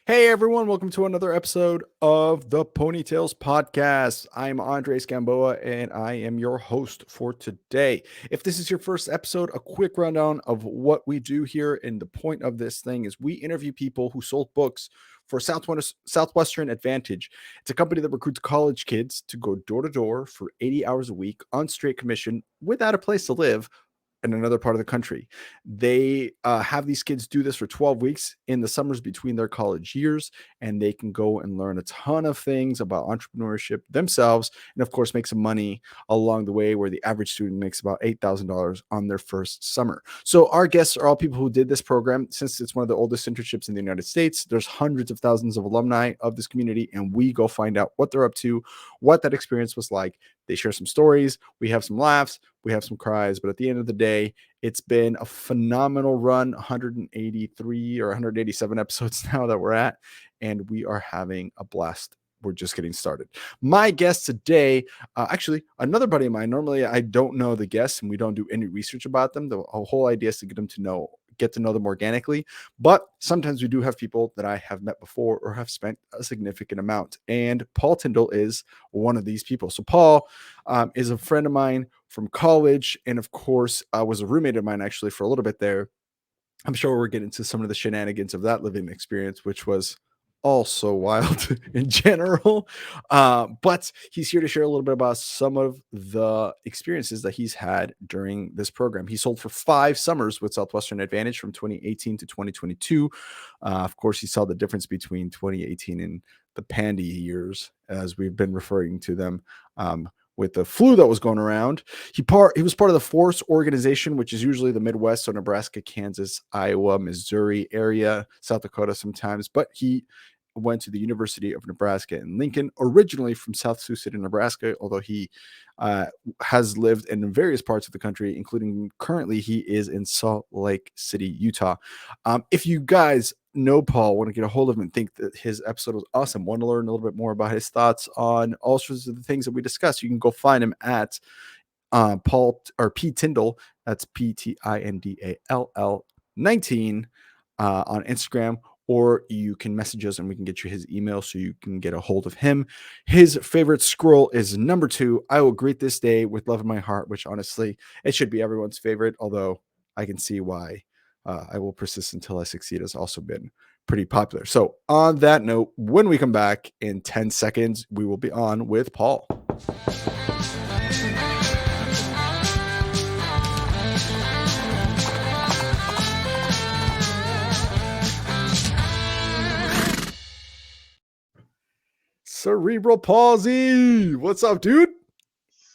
Hey everyone, welcome to another episode of the Ponytails Podcast. I'm Andres Gamboa and I am your host for today. If this is your first episode, a quick rundown of what we do here. And the point of this thing is we interview people who sold books for Southwestern Advantage. It's a company that recruits college kids to go door to door for 80 hours a week on straight commission without a place to live in another part of the country. They have these kids do this for 12 weeks in the summers between their college years, and they can go and learn a ton of things about entrepreneurship themselves, and of course, make some money along the way. Where the average student makes about $8,000 on their first summer. So our guests are all people who did this program. Since it's one of the oldest internships in the United States, there's hundreds of thousands of alumni of this community, and we go find out what they're up to, what that experience was like. They share some stories. We have some laughs. We have some cries. But at the end of the day, it's been a phenomenal run, 183 or 187 episodes now that we're at, and we are having a blast. We're just getting started. My guest today, actually, another buddy of mine. Normally, I don't know the guests, and we don't do any research about them. The whole idea is to get to know them organically. But sometimes we do have people that I have met before or have spent a significant amount. And Paul Tindall is one of these people. So Paul is a friend of mine from college, and of course, was a roommate of mine actually for a little bit there. I'm sure we're getting to some of the shenanigans of that living experience, which was also wild in general. But he's here to share a little bit about some of the experiences that he's had during this program. He sold for 5 summers with Southwestern Advantage from 2018 to 2022. Of course, he saw the difference between 2018 and the pandy years, as we've been referring to them. With the flu that was going around. He was part of the FORCE organization, which is usually the Midwest, so Nebraska, Kansas, Iowa, Missouri area, South Dakota sometimes, but he went to the University of Nebraska in Lincoln, originally from South Sioux City, Nebraska, although he has lived in various parts of the country, including currently he is in Salt Lake City, Utah. If you guys know Paul, want to get a hold of him and think that his episode was awesome, want to learn a little bit more about his thoughts on all sorts of the things that we discussed, you can go find him at Paul or P Tindall. That's PTINDALL 19 on Instagram, or you can message us and we can get you his email so you can get a hold of him. His favorite scroll is number 2. I will greet this day with love in my heart, which honestly, it should be everyone's favorite, although I can see why I will persist until I succeed has also been pretty popular. So on that note, when we come back in 10 seconds, we will be on with Paul. Cerebral palsy. What's up, dude?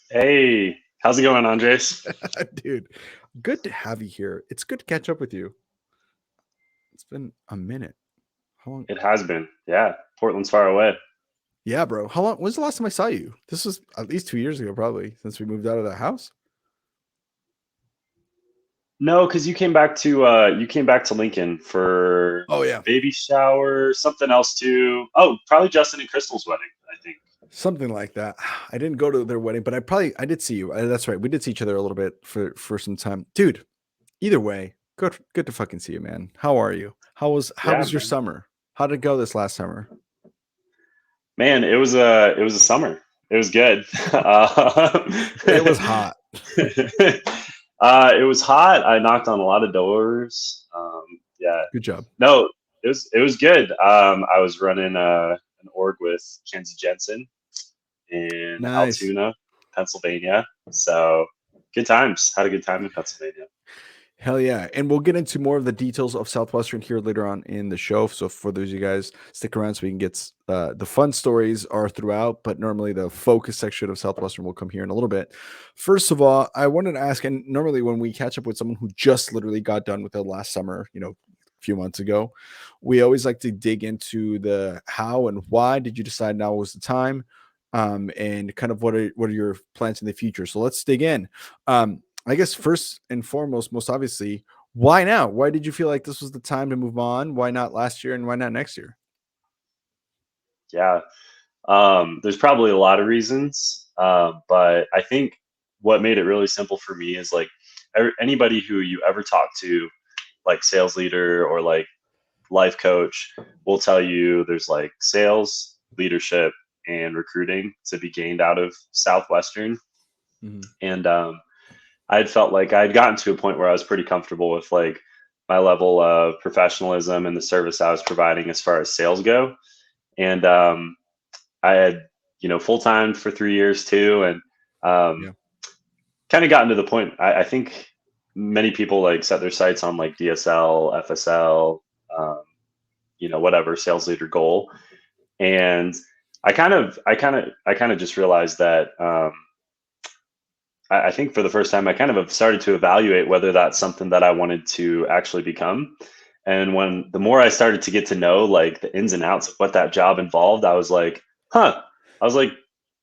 Hey, how's it going, Andres? Dude, good to have you here. It's good to catch up with you. It's been a minute. How long? It has been. Yeah, Portland's far away. Yeah, bro. How long? When's the last time I saw you? This was at least 2 years ago, probably, since we moved out of that house. No, because you came back to Lincoln for Oh yeah, baby shower, something else too. Oh, probably Justin and Crystal's wedding, I think. something like that. I didn't go to their wedding, but I did see you. That's right. We did see each other a little bit for some time, dude. Either way, good to fucking see you, man. How are you? How was Yeah, your man. summer? How did it go this last summer? Man, it was a summer. It was good. It was hot. It was hot. I knocked on a lot of doors. Yeah, Good job. no, it was good. I was running an org with Kenzie Jensen in Nice. Altoona, Pennsylvania. So good times. Had a good time in Pennsylvania. Hell yeah. And we'll get into more of the details of Southwestern here later on in the show. So for those of you guys, stick around so we can get the fun stories are throughout, but normally the focus section of Southwestern will come here in a little bit. First of all, I wanted to ask, and normally when we catch up with someone who just literally got done with it last summer, a few months ago, we always like to dig into the how and why did you decide now was the time, and kind of what are your plans in the future. So let's dig in. I guess first and foremost, most obviously, why now? Why did you feel like this was the time to move on? Why not last year and why not next year? Yeah. There's probably a lot of reasons, but I think what made it really simple for me is like anybody who you ever talk to, like sales leader or like life coach, will tell you there's like sales, leadership, and recruiting to be gained out of Southwestern. Mhm. And I had felt like I had gotten to a point where I was pretty comfortable with like my level of professionalism and the service I was providing as far as sales go. And I had, full time for 3 years too, and um, Yeah. kind of gotten to the point. I think many people like set their sights on like DSL, FSL, um, whatever sales leader goal, and I kind of just realized that. I think for the first time, I kind of have started to evaluate whether that's something that I wanted to actually become. And when the more I started to get to know like the ins and outs of what that job involved, I was like, huh. I was like,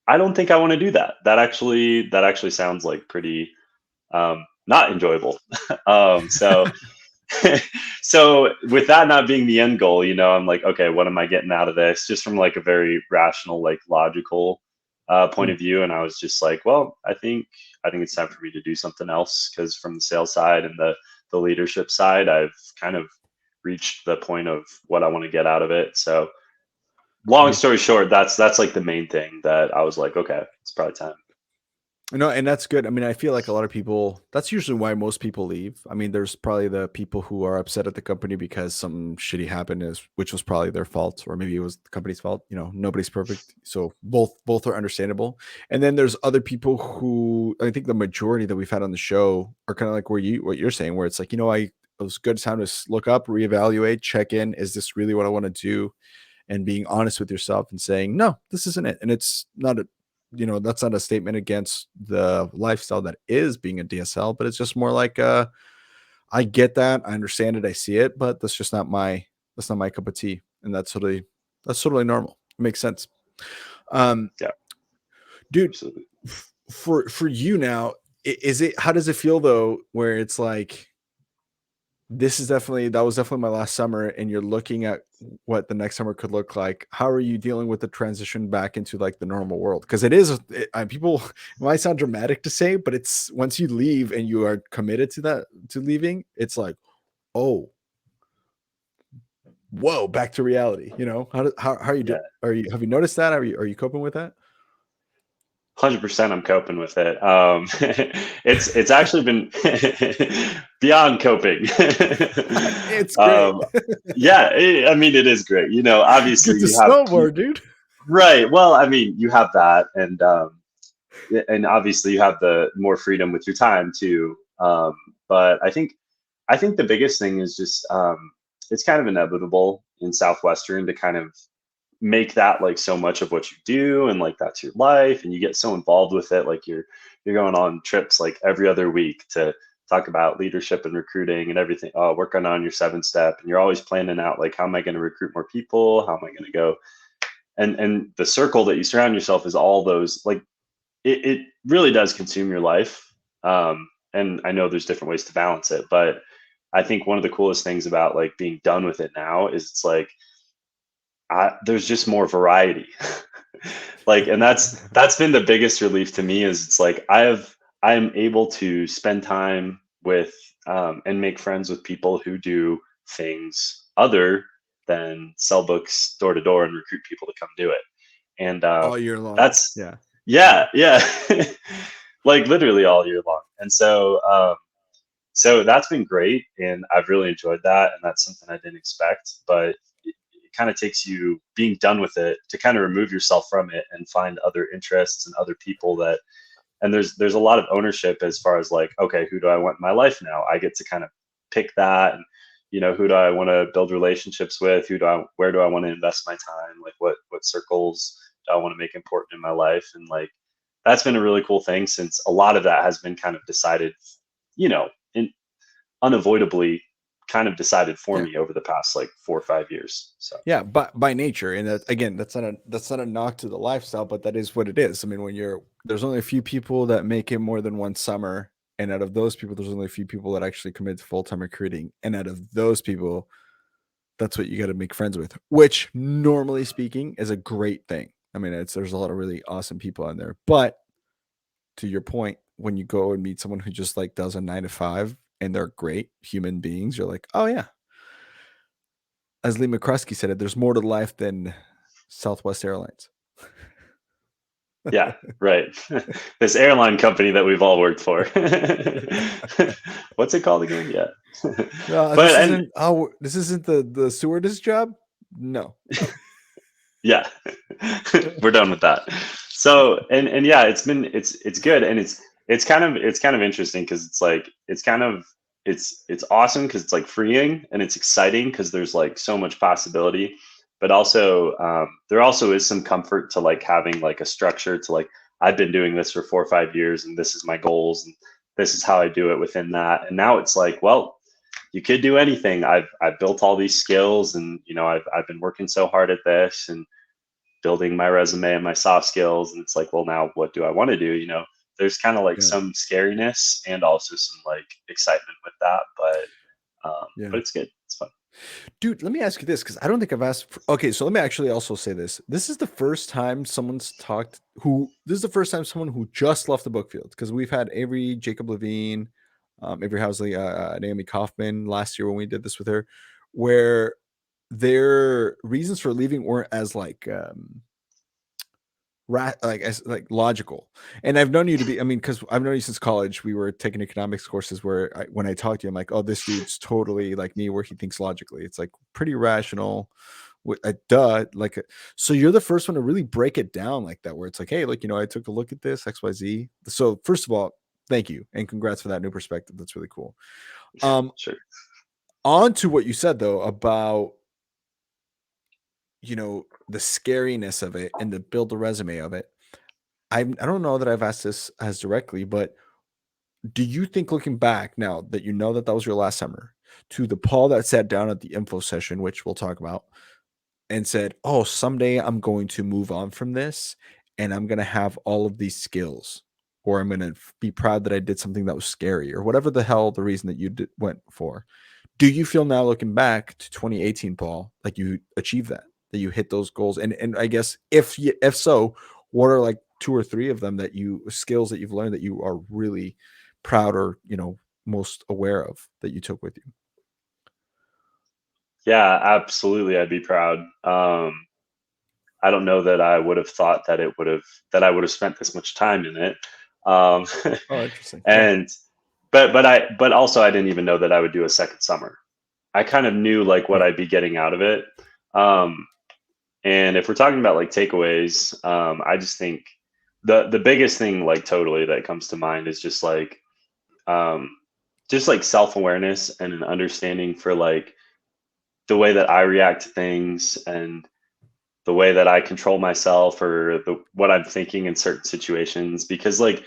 I don't think I want to do that. That actually sounds like pretty not enjoyable. So so with that not being the end goal, I'm like, okay, what am I getting out of this? Just from like a very rational, like logical point Mm. of view. And I was just like, well, I think it's time for me to do something else because from the sales side and the leadership side, I've kind of reached the point of what I want to get out of it. So long Yeah. story short, that's like the main thing that I was like, okay, it's probably time. No, and that's good. I mean, I feel like a lot of people, that's usually why most people leave. I mean, there's probably the people who are upset at the company because something shitty happened, which was probably their fault, or maybe it was the company's fault. Nobody's perfect. So both are understandable. And then there's other people who, I think the majority that we've had on the show are kind of like what you're saying, where it's like, it was a good time to look up, reevaluate, check in. Is this really what I want to do? And being honest with yourself and saying, no, this isn't it. And it's not that's not a statement against the lifestyle that is being a DSL, but it's just more like, I get that. I understand it. I see it, but that's not my cup of tea. And that's totally normal. It makes sense. Um, Yeah, dude, absolutely. for you now, how does it feel though, where it's like, that was definitely my last summer, and you're looking at what the next summer could look like. How are you dealing with the transition back into like the normal world? Because people, it might sound dramatic to say, but it's once you leave and you are committed to leaving, it's like, oh, whoa, back to reality. How are you Yeah. have you noticed that? Are you coping with that? 100% I'm coping with it. It's actually been beyond coping. It's great. um, yeah, I mean it is great. Get Obviously to you have snowboard, dude. right. Well, I mean you have that, and obviously you have the more freedom with your time too. But I think the biggest thing is just it's kind of inevitable in Southwestern to kind of make that like so much of what you do, and like that's your life, and you get so involved with it, like you're going on trips like every other week to talk about leadership and recruiting and everything, working on your 7 step, and you're always planning out like how am I going to recruit more people, how am I going to go, and the circle that you surround yourself is all those like it really does consume your life. And I know there's different ways to balance it, but I think one of the coolest things about like being done with it now is it's like there's just more variety. Like, and that's been the biggest relief to me is it's like I'm able to spend time with and make friends with people who do things other than sell books door to door and recruit people to come do it. And All year long. that's Yeah. yeah, like literally all year long. And so that's been great, and I've really enjoyed that, and that's something I didn't expect, but it kind of takes you being done with it to kind of remove yourself from it and find other interests and other people that, and there's a lot of ownership as far as like, okay, who do I want in my life now? I get to kind of pick that, and who do I want to build relationships with? Where do I want to invest my time? Like what circles do I want to make important in my life? And like that's been a really cool thing since a lot of that has been kind of decided, in unavoidably kind of decided for Yeah. me over the past like 4 or 5 years. So Yeah, but by nature, and that again, that's not a knock to the lifestyle, but that is what it is. I mean, there's only a few people that make it more than one summer, and out of those people, there's only a few people that actually commit to full time recruiting, and out of those people, that's what you got to make friends with, which normally speaking is a great thing. I mean, there's a lot of really awesome people on there, but to your point, when you go and meet someone who just like does a 9 to 5 and they're great human beings, you're like, oh yeah, as Lee McCruskey said it, there's more to life than Southwest Airlines. Yeah, right. This airline company that we've all worked for. What's it called again? Yeah. No, But and this isn't the stewardess job. No. yeah, we're done with that. So and yeah, it's good, and it's kind of interesting because it's like it's awesome because it's like freeing and it's exciting because there's like so much possibility, but also there also is some comfort to like having like a structure to like I've been doing this for 4 or 5 years and this is my goals and this is how I do it within that, and now it's like well you could do anything. I've built all these skills and I've been working so hard at this and building my resume and my soft skills, and it's like well now what do I want to do, there's kind of like Yeah. some scariness and also some like excitement with that, Yeah. but it's good, it's fun. Dude, let me ask you this because I don't think I've asked. Okay, so let me actually also say this. This is the first time this is the first time someone who just left the book field because we've had Avery, Jacob Levine, Avery Housley, Naomi Kaufman last year when we did this with her, where their reasons for leaving weren't as like as like logical. And I've known you to be, I mean, because I've known you since college. We were taking economics courses where when I talk to you, I'm like, oh, this dude's totally like me, where he thinks logically. It's like pretty rational. Duh, like, so you're the first one to really break it down like that, where it's like, hey, look, I took a look at this XYZ. So first of all, thank you and congrats for that new perspective. That's really cool. Sure. On to what you said though about the scariness of it and to build the resume of it. I don't know that I've asked this as directly, but do you think looking back now that that was your last summer, to the Paul that sat down at the info session, which we'll talk about, and said, "Oh, someday I'm going to move on from this and I'm going to have all of these skills, or I'm going to be proud that I did something that was scary," or whatever the hell the reason that went for. Do you feel now looking back to 2018, Paul, like you achieved that you hit those goals? And I guess if so, what are like two or three of them skills that you've learned that you are really proud or, most aware of that you took with you? Yeah, absolutely, I'd be proud. I don't know that I would have thought that I would have spent this much time in it. um, Oh, interesting. Yeah. and but also I didn't even know that I would do a second summer. I kind of knew like what Right. I'd be getting out of it. Um, and if we're talking about like takeaways, I just think the biggest thing like totally that comes to mind is um, just like self awareness and an understanding for like the way that I react to things and the way that I control myself or what I'm thinking in certain situations. Because like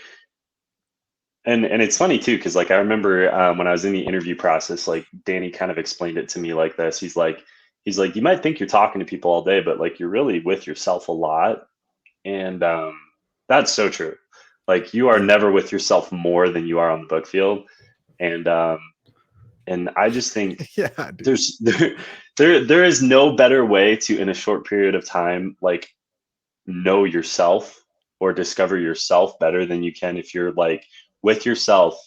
and it's funny too because like I remember when I was in the interview process, like Danny kind of explained it to me like this. He's like you might think you're talking to people all day, but like you're really with yourself a lot, and that's so true. Like you are Yeah. never with yourself more than you are on the book field, and I just think Yeah, dude. there's there is no better way to in a short period of time like know yourself or discover yourself better than you can if you're like with yourself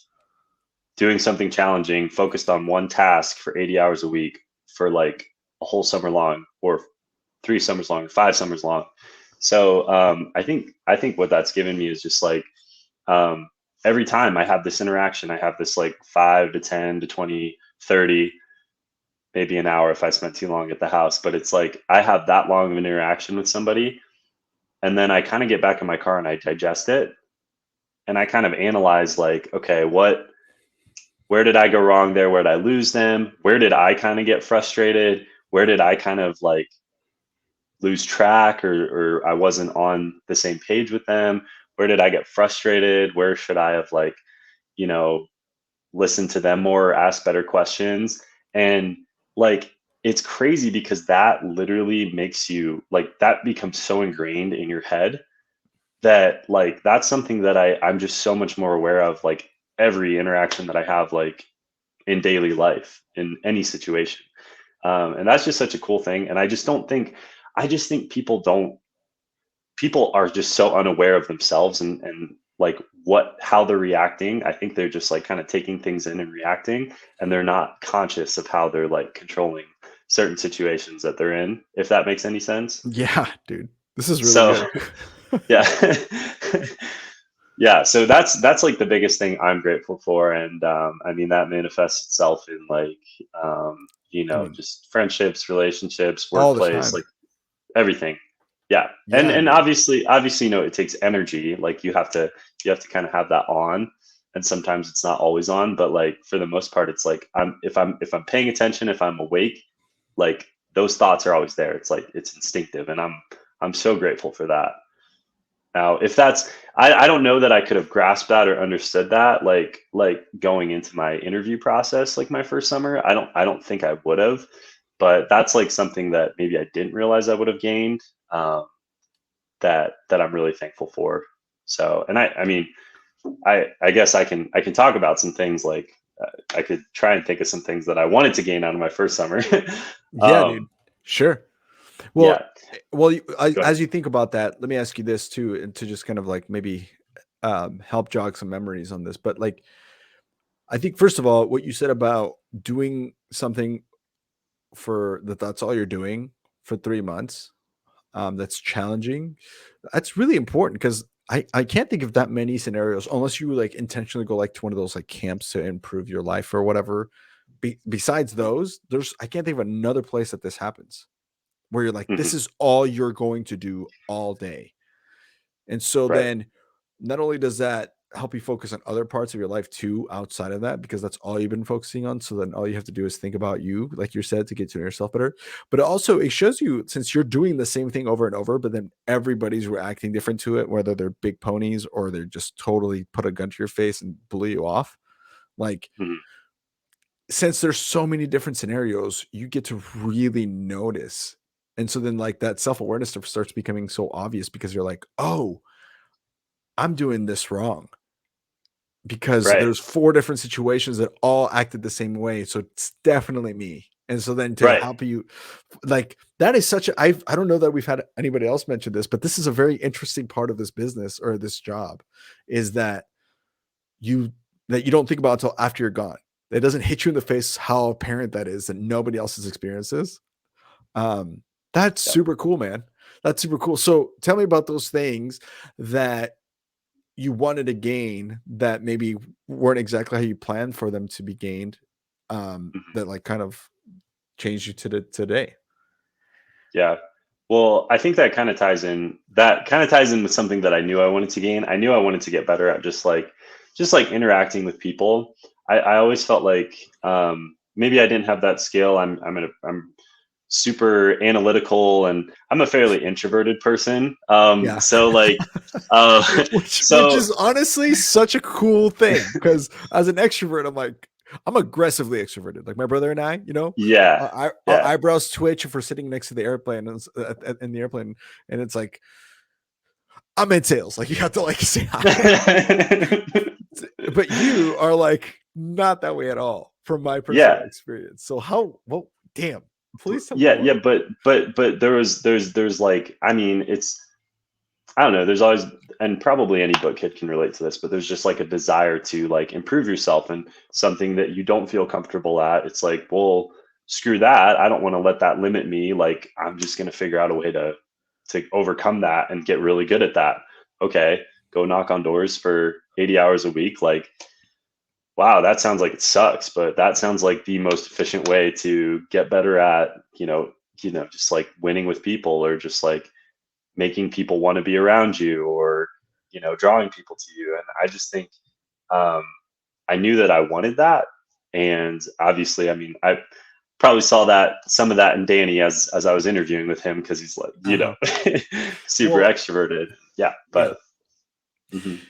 doing something challenging, focused on one task for 80 hours a week for like a whole summer long, or 3 summers long, 5 summers long. So I think what that's given me is just like um, every time I have this interaction, I have this like 5 to 10 to 20, 30, maybe an hour if I spent too long at the house. But it's like I have that long of an interaction with somebody, and then I kind of get back in my car and I digest it, and I kind of analyze like, okay, where did I go wrong there? Where did I lose them? Where did I kind of get frustrated? Where did I kind of like lose track, or I wasn't on the same page with them? Where did I get frustrated? Where should I have like, you know, listened to them more, or asked better questions? And like, it's crazy because that literally makes you like, that becomes so ingrained in your head that like, that's something that I'm just so much more aware of, like every interaction that I have, like in daily life, in any situation. And that's just such a cool thing. And I just think people are just so unaware of themselves and like how they're reacting. I think they're just like kind of taking things in and reacting, and they're not conscious of how they're like controlling certain situations that they're in, if that makes any sense. Yeah, dude. This is really So good. yeah. Yeah, so that's like the biggest thing I'm grateful for, and I mean that manifests itself in like I mean, just friendships, relationships, all the workplace, time. like everything. Yeah, and Yeah, dude. obviously it takes energy. Like you have to kind of have that on, and sometimes it's not always on. But like for the most part, it's like if I'm paying attention, if I'm awake, like those thoughts are always there. It's like it's instinctive, and I'm so grateful for that. Now, if that's I don't know that I could have grasped that or understood that like going into my interview process like my first summer. I don't think I would have, but that's like something that maybe I didn't realize I would have gained, um, that I'm really thankful for. So, and I mean, I guess I can talk about some things like I could try and think of some things that I wanted to gain out of my first summer. Yeah, dude. um, Sure. Well, yeah, well, go ahead. as you think about that, let me ask you this too, and to just kind of like maybe help jog some memories on this. But like, I think first of all, what you said about doing something for that's all you're doing for 3 months, that's challenging. That's really important because I can't think of that many scenarios unless you like intentionally go like to one of those like camps to improve your life or whatever. Besides those, there's I can't think of another place that this happens where you're like, this Hmm. is all you're going to do all day. And so Right. then not only does that help you focus on other parts of your life too outside of that because that's all you've been focusing on, so then all you have to do is think about you like you said to get to know yourself better, but also it shows you since you're doing the same thing over and over but then everybody's reacting different to it, whether they're big ponies or they're just totally put a gun to your face and blew you off, like Hmm. since there's so many different scenarios, you get to really notice. And so then like that self-awareness stuff starts becoming so obvious because you're like, "Oh, I'm doing this wrong." Because Right. there's 4 different situations that all acted the same way, so it's definitely me. And so then to Right. help you like, that is such a I don't know that we've had anybody else mention this, but this is a very interesting part of this business or this job, is you that you don't think about until after you're gone. It doesn't hit you in the face how apparent that is that nobody else has experienced this. Um, that's Yep. super cool, man. That's super cool. So tell me about those things that you wanted to gain that maybe weren't exactly how you planned for them to be gained, Mhm. that like kind of changed you to the today. Yeah. Well, I think that kind of ties in with something that I knew I wanted to gain. I knew I wanted to get better at just like interacting with people. I always felt like maybe I didn't have that skill. I'm super analytical and I'm a fairly introverted person. Yeah. So like uh Which so is honestly such a cool thing because as an extrovert, I'm like, I'm aggressively extroverted. Like my brother and I, yeah. our Yeah. eyebrows twitch if we're sitting next to the airplane and in the airplane, and it's like I'm in sales. Like you have to like say hi. But you are like not that way at all from my personal Yeah. experience. So how well damn. Please tell me Yeah, yeah, more. but there's like, I mean, it's, I don't know, there's always, and probably any book kid can relate to this, but there's just like a desire to like improve yourself and something that you don't feel comfortable at. It's like, well, screw that. I don't want to let that limit me. Like I'm just going to figure out a way to overcome that and get really good at that. Okay, go knock on doors for 80 hours a week. Like, wow, that sounds like it sucks, but that sounds like the most efficient way to get better at, just like winning with people or just like making people want to be around you or, drawing people to you. And I just think um, I knew that I wanted that. And obviously, I mean, I probably saw that some of that in Danny as I was interviewing with him because he's like, Uh-huh. super Well, extroverted. Yeah. yeah. But mhm,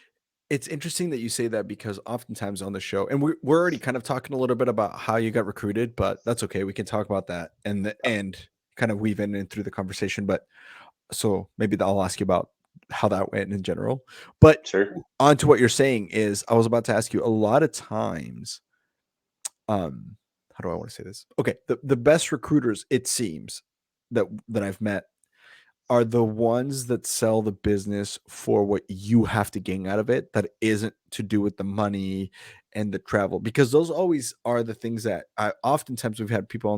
It's interesting that you say that because oftentimes on the show, and we're already kind of talking a little bit about how you got recruited, but that's okay. We can talk about that and the yeah, and kind of weave in through the conversation. But so maybe I'll ask you about how that went in general. But sure. on to what you're saying is I was about to ask you a lot of times, how do I want to say this? Okay, the best recruiters, it seems, that I've met are the ones that sell the business for what you have to gain out of it that isn't to do with the money and the travel, because those always are the things that I oftentimes we've had people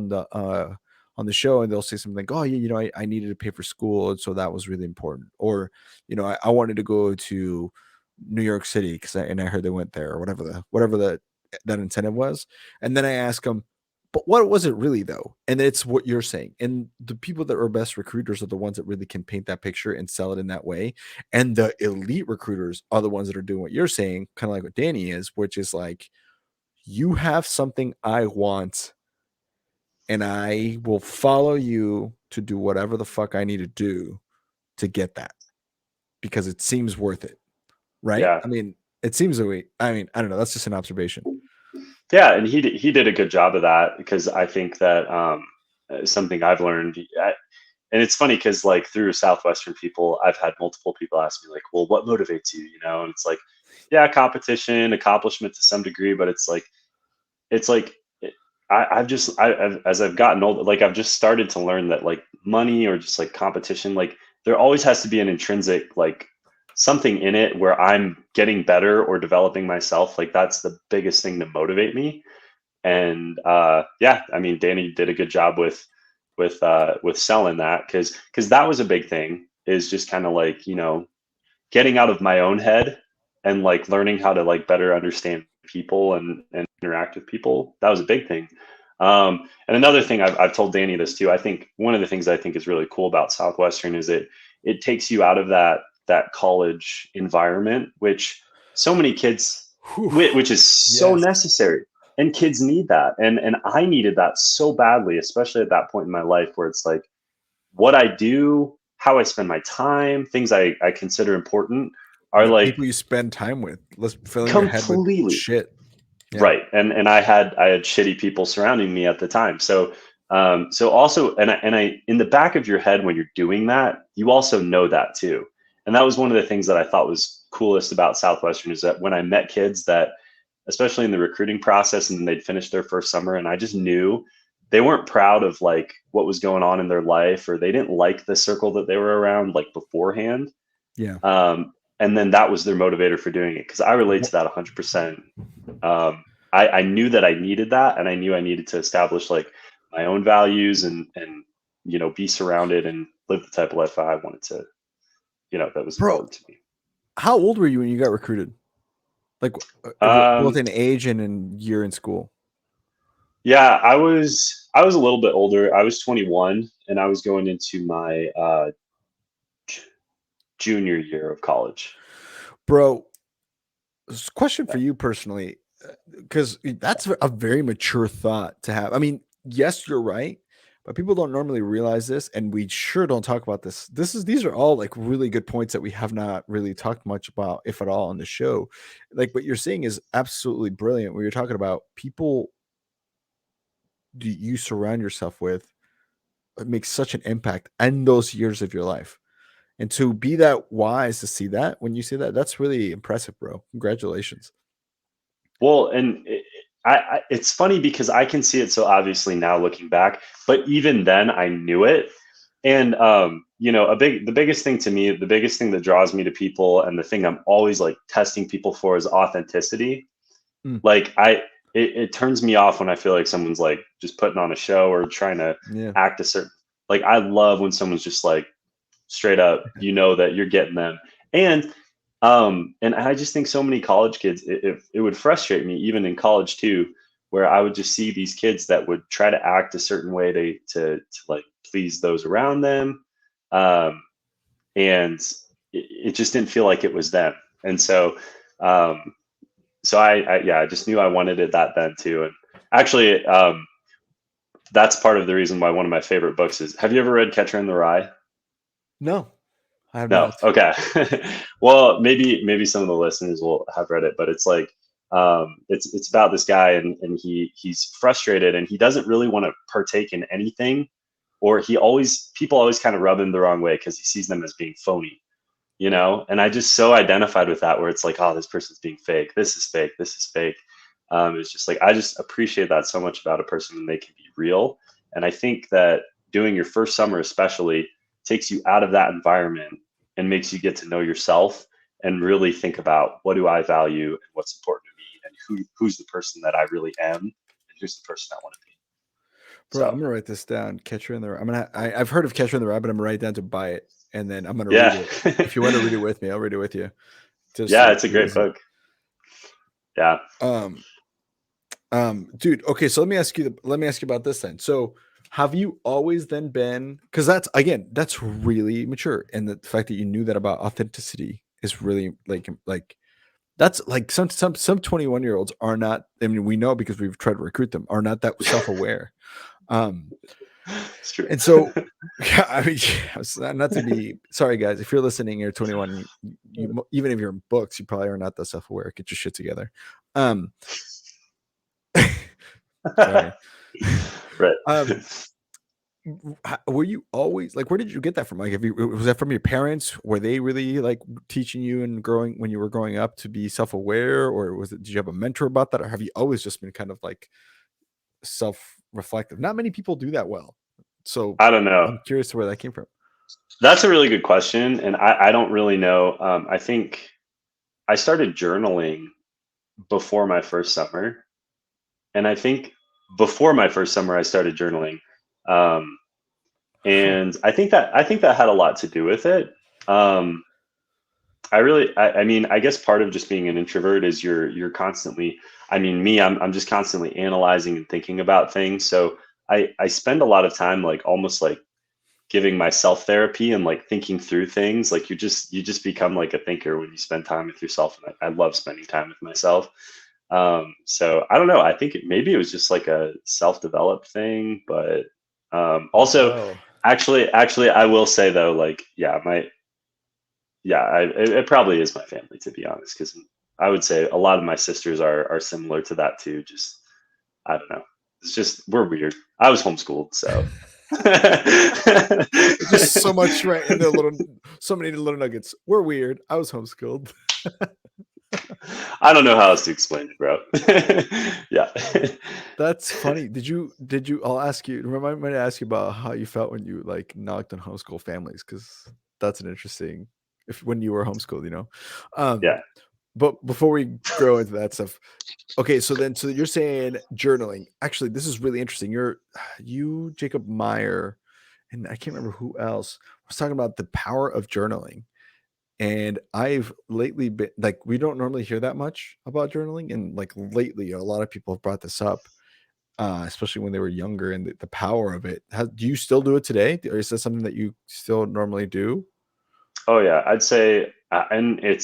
on the show, and they'll say something like, oh yeah, I needed to pay for school, and so that was really important. Or, I wanted to go to New York City because I heard they went there, or whatever that incentive was. And then I ask them, but what was it really though? And it's what you're saying. And the people that are best recruiters are the ones that really can paint that picture and sell it in that way. And the elite recruiters are the ones that are doing what you're saying, kind of like what Danny is, which is like, you have something I want, and I will follow you to do whatever the fuck I need to do to get that, because it seems worth it. Right? Yeah. I mean, it seems that I mean, I don't know. That's just an observation. Yeah, and he did a good job of that, because I think that something I've learned, and it's funny because like through Southwestern people, I've had multiple people ask me like, "Well, what motivates you?" And it's like, yeah, competition, accomplishment to some degree, but it's like I've just as I've gotten older, like I've just started to learn that like money or just like competition, like there always has to be an intrinsic like something in it where I'm getting better or developing myself. Like that's the biggest thing to motivate me. And yeah, I mean, Danny did a good job with selling that, because that was a big thing, is just kind of like getting out of my own head and like learning how to like better understand people and interact with people. That was a big thing. And another thing I've told Danny this too. I think one of the things I think is really cool about Southwestern is it takes you out of that college environment, which so many kids, Whew. which is so Yes. necessary, and kids need that, and I needed that so badly, especially at that point in my life where it's like what I do, how I spend my time, things I consider important are The like people you spend time with, let's filling your head with completely shit. Yeah. right. And I had shitty people surrounding me at the time. So so also, and I in the back of your head when you're doing that, you also know that too. And that was one of the things that I thought was coolest about Southwestern, is that when I met kids that, especially in the recruiting process, and they'd finished their first summer, and I just knew they weren't proud of like what was going on in their life, or they didn't like the circle that they were around like beforehand. Yeah. And then that was their motivator for doing it, because I relate to that 100%. I knew that I needed that, and I knew I needed to establish like my own values, and be surrounded and live the type of life I wanted to, that was Bro, important to me. how old were you when you got recruited? Like, both Um, in age and in year in school? yeah, I was a little bit older. I was 21, and I was going into my junior year of college. Bro, question for you personally, because that's a very mature thought to have. I mean, yes, you're right, but people don't normally realize this, and we sure don't talk about this. These are all like really good points that we have not really talked much about, if at all, on the show. Like what you're saying is absolutely brilliant. Where you're talking about people you surround yourself with, it makes such an impact in those years of your life. And to be that wise to see that when you say that, that's really impressive, bro. Congratulations. Well, and it's funny because I can see it so obviously now looking back, but even then I knew it. And the biggest thing to me, the biggest thing that draws me to people, and the thing I'm always like testing people for, is authenticity. Mm, Like it turns me off when I feel like someone's like just putting on a show or trying to yeah. act a certain. Like I love when someone's just like straight up, that you're getting them. And I just think so many college kids, it would frustrate me even in college too, where I would just see these kids that would try to act a certain way to like please those around them. Um, and it just didn't feel like it was them. And um, so I just knew I wanted it that then too. And actually, that's part of the reason why one of my favorite books is, have you ever read Catcher in the Rye? No, I have No. not. Okay. Well, maybe some of the listeners will have read it, but it's like it's about this guy, and he's frustrated, and he doesn't really want to partake in anything, or people always kind of rub him the wrong way because he sees them as being phony. And I just so identified with that, where it's like, oh, this person's being fake. This is fake. This is fake. It's just like I just appreciate that so much about a person when they can be real. And I think that doing your first summer especially takes you out of that environment and makes you get to know yourself and really think about, what do I value and what's important to me, and who's the person that I really am, and who's the person I want to be. Bro, I'm So gonna write this down. Catcher in the. I've heard of Catcher in the Rye, but I'm gonna write it down to buy it, and then I'm gonna read yeah, it. If you want to read it with me, I'll read it with you. Just yeah, so it's a you great listen. book. Yeah, Um, dude. Okay, so let me ask you about this then. So, have you always then been? Because that's really mature, and the fact that you knew that about authenticity is really like that's like some 21-year-olds are not. I mean, we know because we've tried to recruit them are not that self aware. Um, it's true. And so, yeah, I mean, not to be sorry, guys. If you're listening, you're 21. Even if you're in books, you probably are not that self-aware. Get your shit together. Um, sorry. Right. Um, were you always like? Where did you get that from? Like, was that from your parents? Were they really like teaching you and growing when you were growing up to be self-aware, or was it? Did you have a mentor about that, or have you always just been kind of like self-reflective? Not many people do that well, so I don't know. I'm curious to where that came from. That's a really good question, and I don't really know. I think I started journaling before my first summer, and I think before my first summer I started journaling, um, Huh. and I think that had a lot to do with it. Um, I mean, I guess part of just being an introvert is you're constantly. I mean, me, I'm just constantly analyzing and thinking about things. So I spend a lot of time like almost like giving myself therapy and like thinking through things. Like you just become like a thinker when you spend time with yourself, and I love spending time with myself. So I don't know. I think maybe it was just like a self-developed thing, but also, Oh. actually, I will say though, like, it probably is my family, to be honest, because I would say a lot of my sisters are similar to that too. Just I don't know. It's just we're weird. I was homeschooled, so. Just so much right in the little so many little nuggets. We're weird. I was homeschooled. I don't know how else to explain it, bro. Yeah. That's funny. Did you I'll ask you remind me to ask you about how you felt when you like knocked on homeschool families because that's an interesting if when you were homeschooled, you know. Um Yeah. but before we grow into that stuff, okay, so you're saying journaling. Actually, this is really interesting. You, Jacob Meyer, and I can't remember who else was talking about the power of journaling. And I've lately been like, we don't normally hear that much about journaling. And like lately, a lot of people have brought this up, especially when they were younger and the power of it. Do you still do it today? Or is that something that you still normally do? Oh yeah. I'd say, and it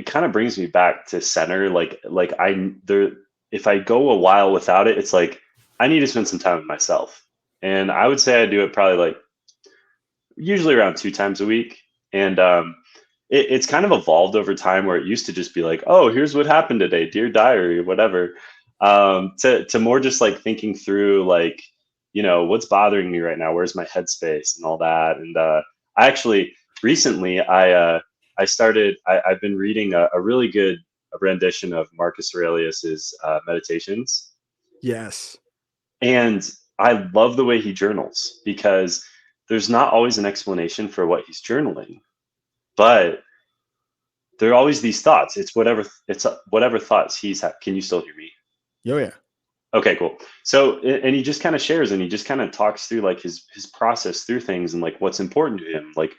kind of brings me back to center. Like I there, if I go a while without it, it's like I need to spend some time with myself. And I would say I do it probably like usually around 2 times a week. And it's kind of evolved over time where it used to just be like, oh, here's what happened today, dear diary, whatever. To more just like thinking through like, what's bothering me right now? Where's my headspace and all that? And I actually recently I've been reading a really good rendition of Marcus Aurelius's Meditations, Yes. and I love the way he journals because there's not always an explanation for what he's journaling, but there are always these thoughts. Whatever thoughts Can you still hear me? Oh, yeah. Okay, cool. So, and he just kind of shares and he just kind of talks through like his process through things and like what's important to him. Like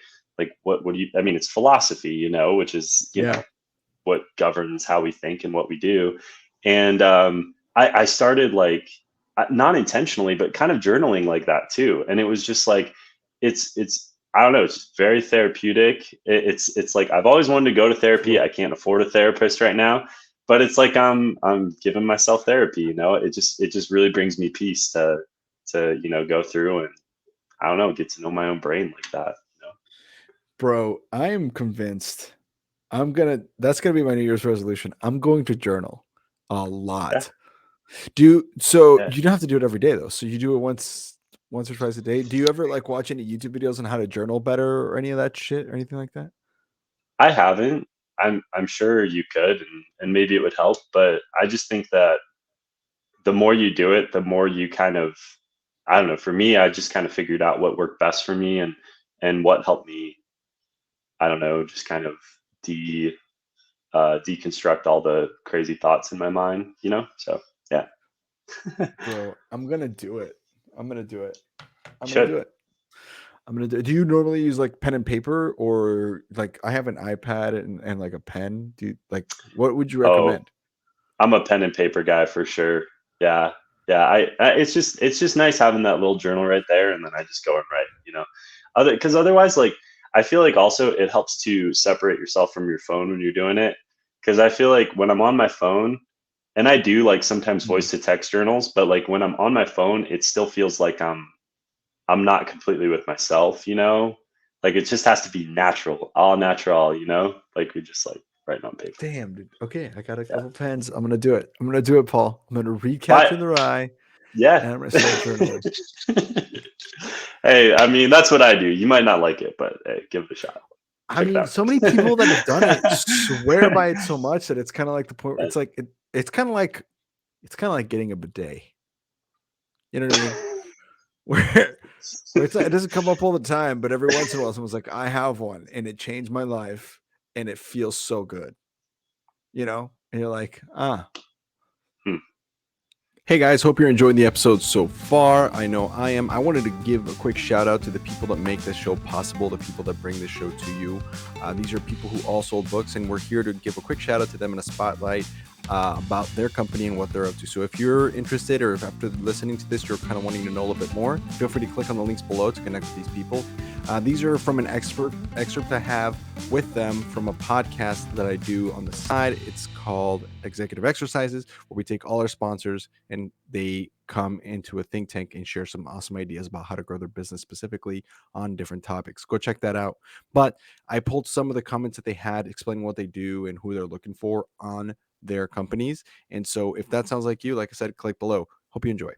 what do you? I mean, it's philosophy, which is Yeah. what governs how we think and what we do. And I started like not intentionally, but kind of journaling like that too. And it was just like it's I don't know, it's just very therapeutic. It's like I've always wanted to go to therapy. Cool. I can't afford a therapist right now, but it's like I'm giving myself therapy. It just really brings me peace to go through and I don't know, get to know my own brain like that. Bro, I am convinced that's gonna be my New Year's resolution. I'm going to journal a Yeah, lot. So yeah. you don't have to do it every day though. So you do it once or twice a day. Do you ever like watch any YouTube videos on how to journal better or any of that shit or anything like that? I haven't. I'm sure you could, and maybe it would help, but I just think that the more you do it, the more you kind of, I don't know. For me, I just kind of figured out what worked best for me and what helped me. I don't know, just kind of deconstruct all the crazy thoughts in my mind. So yeah, Bro, I'm gonna do it. I'm gonna do it. I'm gonna Should. do it. I'm gonna do. Do you normally use like pen and paper, or like I have an iPad and like a pen? Do you like what would you Oh, recommend? I'm a pen and paper guy for sure. Yeah, yeah. I it's just nice having that little journal right there, and then I just go and write. Other because otherwise, like I feel like also it helps to separate yourself from your phone when you're doing it. Because I feel like when I'm on my phone, and I do like sometimes Mhm. voice to text journals, but like when I'm on my phone, it still feels like I'm not completely with myself. Like it just has to be natural, all natural. Like we just like writing on paper. Damn, dude. Okay, I got a Yeah. couple pens. I'm gonna do it. I'm gonna do it, Paul. I'm gonna read But Catcher in the Rye, yeah. and I'm gonna start journaling. Hey, I mean that's what I do. You might not like it, but hey, give it a shot. I Check it mean, out. so many people that have done it swear by it so much that it's kind of like the point. It's like it's kind of like getting a bidet. You know what I mean? Where it's like, it doesn't come up all the time, but every once in a while, someone's like, "I have one, and it changed my life, and it feels so good." And you're like, ah. Hmm. Hey guys, hope you're enjoying the episode so far. I know I am. I wanted to give a quick shout out to the people that make this show possible, the people that bring this show to you. These are people who all sold books, and we're here to give a quick shout out to them in a spotlight about their company and what they're up to. So if you're interested, or if after listening to this, you're kind of wanting to know a little bit more, feel free to click on the links below to connect with these people. These are from an excerpt I have with them from a podcast that I do on the side. It's called Executive Exercises, where we take all our sponsors and they come into a think tank and share some awesome ideas about how to grow their business specifically on different topics. Go check that out. But I pulled some of the comments that they had explaining what they do and who they're looking for on their companies. And so if that sounds like you, like I said, click below. Hope you enjoy.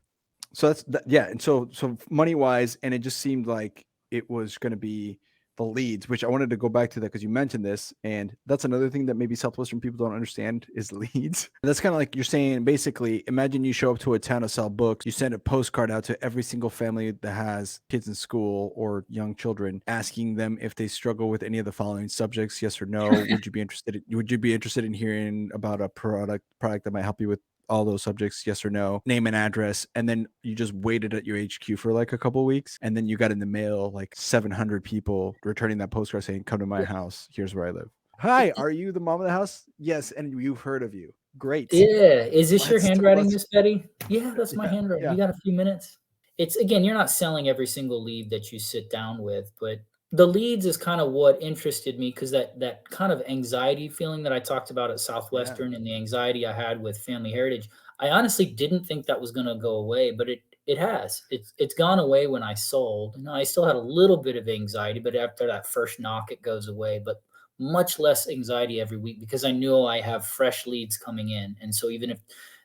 So yeah. And so money wise, and it just seemed like it was going to be the leads, which I wanted to go back to that because you mentioned this, and that's another thing that maybe Southwestern people don't understand is leads. That's kind of like you're saying, basically, imagine you show up to a town to sell books, you send a postcard out to every single family that has kids in school or young children, asking them if they struggle with any of the following subjects, yes or no. Would you be interested in hearing about a product that might help you with all those subjects, yes or no, name and address, and then you just waited at your HQ for like a couple of weeks, and then you got in the mail like 700 people returning that postcard saying, "Come to my house. Here's where I live." Hi, are you the mom of the house? Yes, and we've heard of you. Great. Yeah. Is this your handwriting, Let's Miss Betty? Yeah, that's my yeah, handwriting. yeah, You got a few minutes? It's again, you're not selling every single lead that you sit down with, but the leads is kind of what interested me because that kind of anxiety feeling that I talked about at yeah. Southwestern and the anxiety I had with Family Heritage, I honestly didn't think that was going to go away, but it has. It's gone away when I sold. I still had a little bit of anxiety, but after that first knock, it goes away. But much less anxiety every week because I know I have fresh leads coming in. And so even if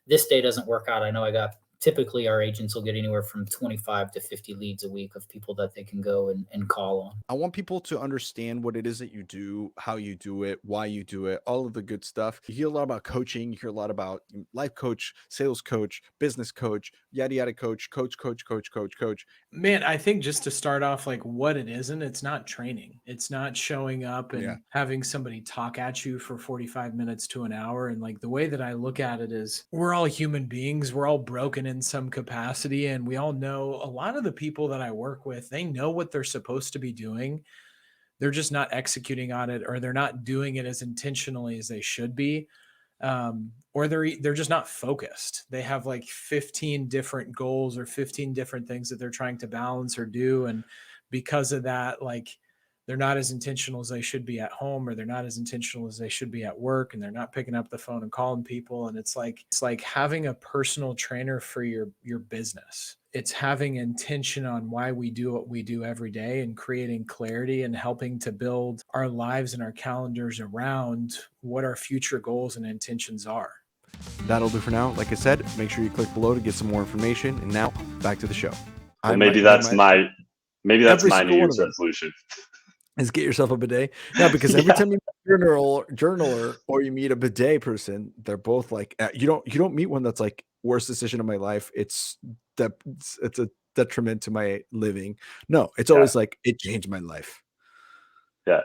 this day doesn't work out, I know I got typically our agents will get anywhere from 25 to 50 leads a week of people that they can go and call on. I want people to understand what it is that you do, how you do it, why you do it, all of the good stuff. You hear a lot about coaching, you hear a lot about life coach, sales coach, business coach, yada yada coach. Man, I think just to start off, like what it isn't, it's not training. It's not showing up Yeah. and having somebody talk at you for 45 minutes to an hour. And like the way that I look at it is we're all human beings. We're all broken in some capacity. And we all know a lot of the people that I work with, they know what they're supposed to be doing. They're just not executing on it, or they're not doing it as intentionally as they should be. Or they're just not focused. They have like 15 different goals or 15 different things that they're trying to balance or do, and because of that, like they're not as intentional as they should be at home, or they're not as intentional as they should be at work, and they're not picking up the phone and calling people. And it's like having a personal trainer for your business. It's having intention on why we do what we do every day and creating clarity and helping to build our lives and our calendars around what our future goals and intentions are. That'll do for now. Like I said, make sure you click below to get some more information. And now back to the show. Well, maybe that's my every New single one of Year's them resolution. is get yourself a bidet. Yeah, because every time you meet a journaler or you meet a bidet person, they're both like you don't meet one that's like worst decision of my life. It's a detriment to my living. No, it's Yeah. always like it changed my life. Yeah.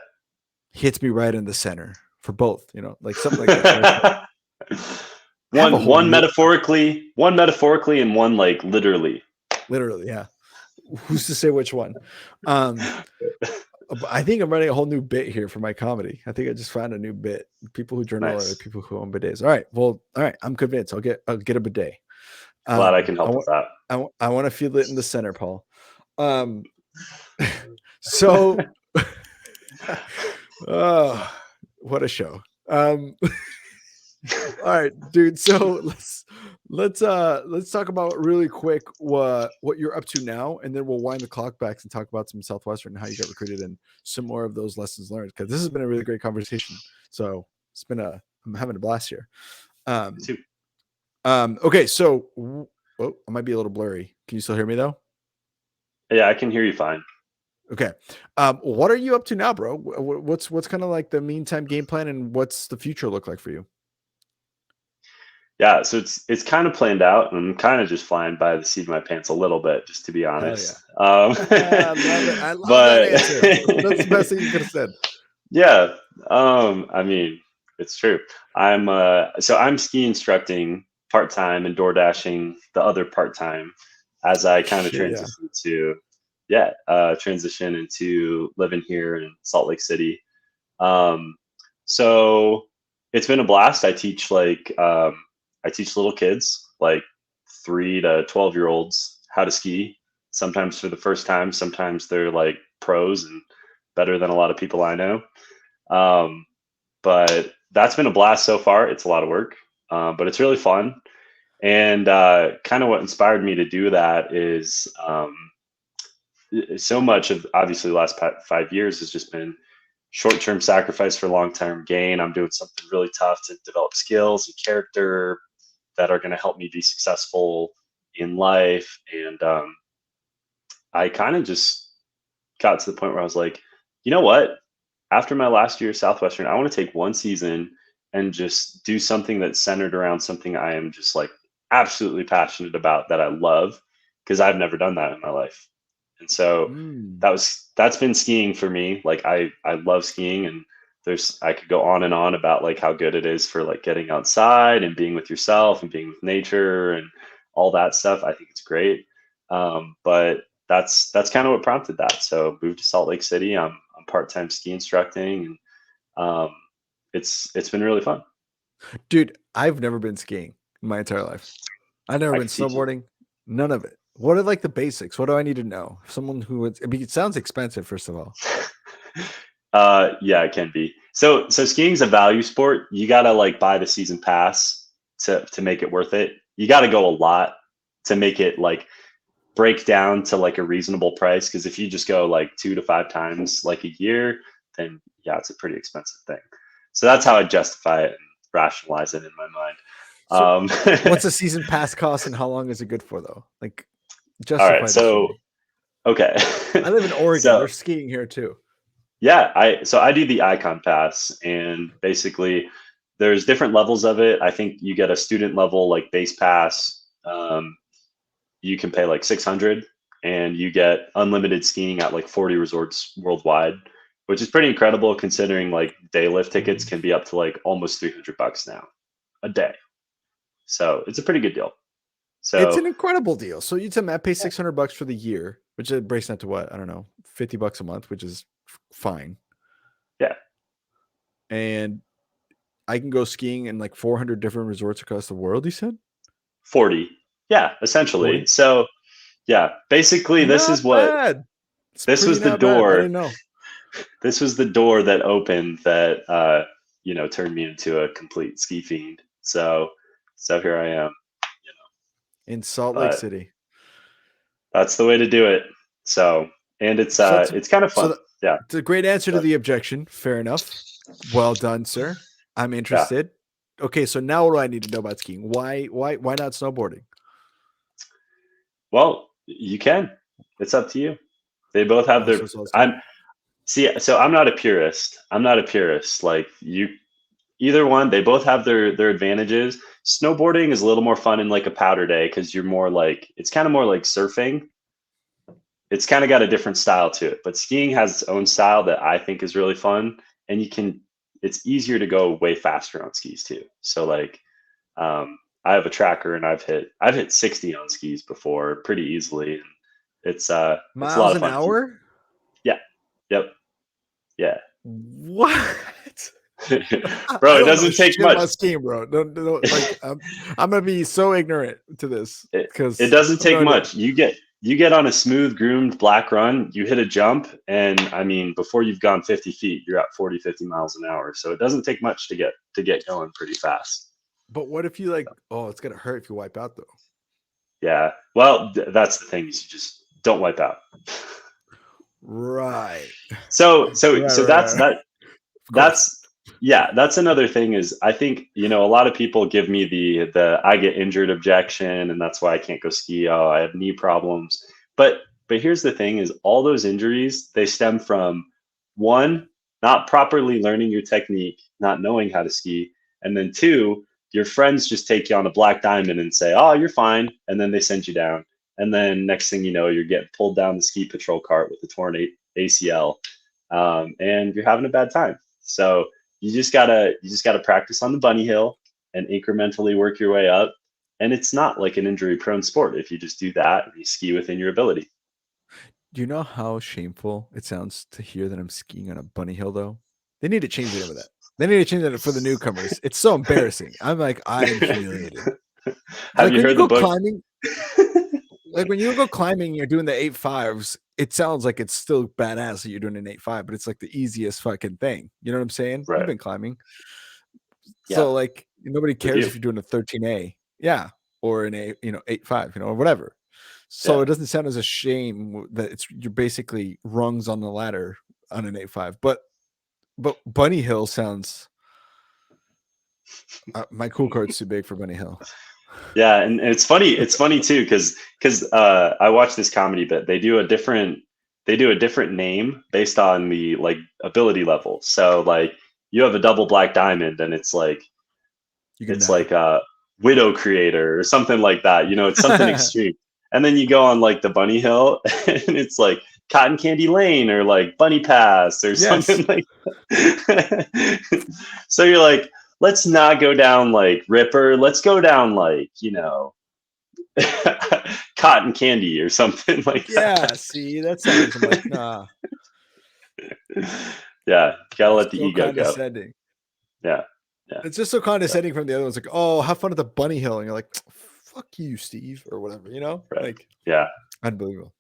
Hits me right in the center for both, like something like that. have a whole one metaphorically, and one like literally. Literally, yeah. Who's to say which one? I think I'm running a whole new bit here for my comedy. I think I just found a new bit. People who journal Nice. are people who own bidets. All right. Well, all right. I'm convinced. I'll get a bidet. Glad I can help with that. I want to feel it in the center, Paul. So what a show. All right, dude. So let's talk about really quick what you're up to now, and then we'll wind the clock back and talk about some Southwestern and how you got recruited and some more of those lessons learned, because this has been a really great conversation. So I'm having a blast here. Okay, so I might be a little blurry. Can you still hear me though? Yeah, I can hear you fine. Okay. What are you up to now, bro? What's kind of like the meantime game plan, and what's the future look like for you? Yeah, so it's kind of planned out, and I'm kind of just flying by the seat of my pants a little bit, just to be honest. Yeah. I love it. I love that answer. That's the best thing you could have said. Yeah. I mean, it's true. I'm ski instructing part-time and door dashing the other part-time as I kind of transition into living here in Salt Lake City. So it's been a blast. I teach little kids, like 3 to 12-year-olds, how to ski, sometimes for the first time, sometimes they're like pros and better than a lot of people I know. But that's been a blast so far. It's a lot of work, but it's really fun. And kind of what inspired me to do that is so much of obviously the last 5 years has just been short-term sacrifice for long-term gain. I'm doing something really tough to develop skills and character that are going to help me be successful in life. And I kind of just got to the point where I was like, you know what? After my last year at Southwestern, I want to take one season and just do something that's centered around something I am just like absolutely passionate about, that I love, because I've never done that in my life. And so that's been skiing for me. Like I love skiing, and I could go on and on about like how good it is for like getting outside and being with yourself and being with nature and all that stuff. I think it's great. But that's kind of what prompted that. So moved to Salt Lake City. I'm part-time ski instructing, and it's been really fun. Dude, I've never been skiing in my entire life. I've never been snowboarding. None of it. What are like the basics? What do I need to know? Someone who would, it sounds expensive, first of all. Yeah, it can be. So skiing's a value sport. You gotta like buy the season pass to make it worth it. You gotta go a lot to make it like break down to like a reasonable price. Because if you just go like 2 to 5 times like a year, then yeah, it's a pretty expensive thing. So that's how I justify it and rationalize it in my mind. So what's a season pass cost, and how long is it good for though? Like, justify. All right, so okay. I live in Oregon. So, they're skiing here too. Yeah, I do the Icon Pass, and basically there's different levels of it. I think you get a student level like base pass. You can pay like $600, and you get unlimited skiing at like 40 resorts worldwide, which is pretty incredible considering like day lift tickets can be up to like almost $300 now a day. So it's a pretty good deal. So it's an incredible deal. So you'd say Matt pays $600 for the year, which it breaks down to what? I don't know, $50 a month, which is fine. Yeah. And I can go skiing in like 400 different resorts across the world, you said? 40. Yeah, essentially. 40? So yeah, basically this is what bad. This was the door. I didn't know. This was the door that opened that turned me into a complete ski fiend. So here I am, in Salt Lake City. That's the way to do it. So, and it's kind of fun. Yeah. It's a great answer to the objection. Fair enough. Well done, sir. I'm interested. Yeah. Okay, so now what do I need to know about skiing? Why not snowboarding? Well, you can. It's up to you. They both have their. So I'm not a purist. Like you, either one. They both have their advantages. Snowboarding is a little more fun in like a powder day because you're more like, it's kind of more like surfing. It's kind of got a different style to it. But skiing has its own style that I think is really fun, and it's easier to go way faster on skis too. So like, I have a tracker, and I've hit 60 on skis before pretty easily. And it's a Miles lot of an fun. hour? Yeah. Yep. Yeah. What? Bro, it doesn't take much. About skiing, bro. No, like I'm gonna be so ignorant to this because It doesn't take much. You get on a smooth groomed black run, you hit a jump, and I mean, before you've gone 50 feet, you're at 40, 50 miles an hour. So it doesn't take much to get going pretty fast. But what if you like, oh, it's gonna hurt if you wipe out though. Yeah. Well, that's the thing, is you just don't wipe out. Right. So Right. that's another thing, is I think, a lot of people give me the I get injured objection, and that's why I can't go ski. Oh, I have knee problems. But here's the thing, is all those injuries, they stem from, one, not properly learning your technique, not knowing how to ski, and then two, your friends just take you on a black diamond and say, oh, you're fine, and then they send you down, and then next thing you know, you're getting pulled down the ski patrol cart with a torn ACL, and you're having a bad time. So you just gotta practice on the bunny hill and incrementally work your way up. And it's not like an injury-prone sport if you just do that and you ski within your ability. Do you know how shameful it sounds to hear that I'm skiing on a bunny hill though? They need to change the name of that. They need to change that for the newcomers. It's so embarrassing. I'm humiliated. Have you heard the book? Climbing, like when you go climbing, you're doing the 8.5s. It sounds like it's still badass that you're doing an 8.5, but it's like the easiest fucking thing. You know what I'm saying? Right. You've been climbing. Yeah. So like nobody cares if you're doing a 13A. Yeah. Or an 8.5, or whatever. So it doesn't sound as a shame that you're basically rungs on the ladder on an 8.5. But Bunny Hill sounds my cool card's too big for Bunny Hill. Yeah, and it's funny too, because I watched this comedy bit. They do a different name based on the like ability level. So like you have a double black diamond, and it's like like a Widow Creator or something like that. It's something extreme. And then you go on like the Bunny Hill, and it's like Cotton Candy Lane or like Bunny Pass or something like that. So you're like, let's not go down like Ripper. Let's go down like, Cotton Candy or something like that. Yeah, see, that sounds like, nah. Yeah, gotta let the ego go. Yeah. It's just so condescending from the other ones. Like, oh, have fun at the Bunny Hill. And you're like, fuck you, Steve, or whatever, Right. Like, yeah. Unbelievable.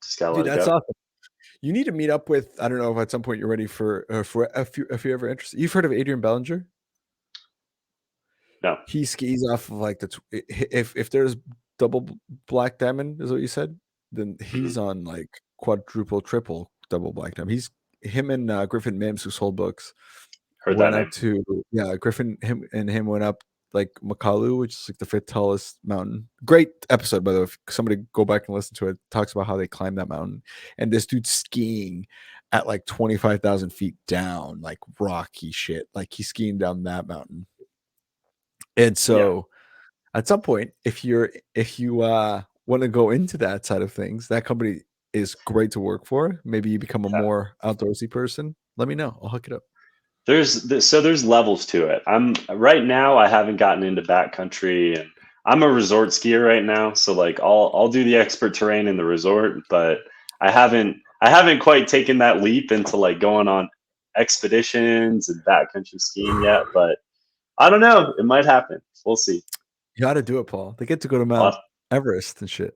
Just gotta let it that's go. Awesome. You need to meet up with, I don't know if at some point you're ready for if you're ever interested. You've heard of Adrian Bellinger? No. He skis off of like if there's double black diamond is what you said, then he's on like quadruple, triple double black diamond. Him and Griffin Mims, who sold books, Heard went that up to Griffin him went up like Makalu, which is like the 5th tallest mountain. Great episode, by the way. If somebody go back and listen to it. Talks about how they climbed that mountain, and this dude's skiing at like 25,000 feet down, like rocky shit. Like he's skiing down that mountain. And so at some point, if you want to go into that side of things, that company is great to work for. Maybe you become a more outdoorsy person. Let me know. I'll hook it up. There's levels to it. Right now, I haven't gotten into backcountry, and I'm a resort skier right now. So like I'll do the expert terrain in the resort, but I haven't quite taken that leap into like going on expeditions and backcountry skiing yet. But I don't know. It might happen. We'll see. You got to do it, Paul. They get to go to Mount Everest and shit.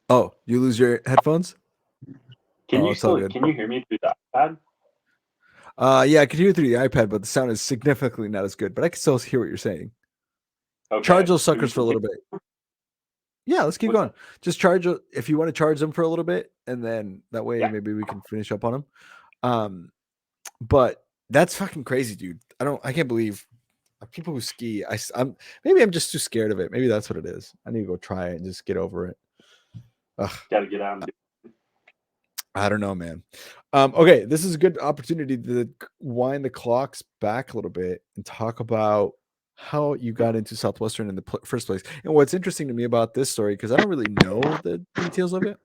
Oh, you lose your headphones? Can you hear me through the iPad? Yeah, I can hear you through the iPad, but the sound is significantly not as good. But I can still hear what you're saying. Okay. Charge those suckers for a little bit. Yeah, let's keep going. Just charge if you want to charge them for a little bit, and then that way maybe we can finish up on them. But that's fucking crazy, dude. I can't believe people who ski. Maybe I'm just too scared of it. Maybe that's what it is. I need to go try it and just get over it. Gotta get out and do it. I don't know, man. Okay, this is a good opportunity to wind the clocks back a little bit and talk about how you got into Southwestern in the first place. And what's interesting to me about this story, because I don't really know the details of it,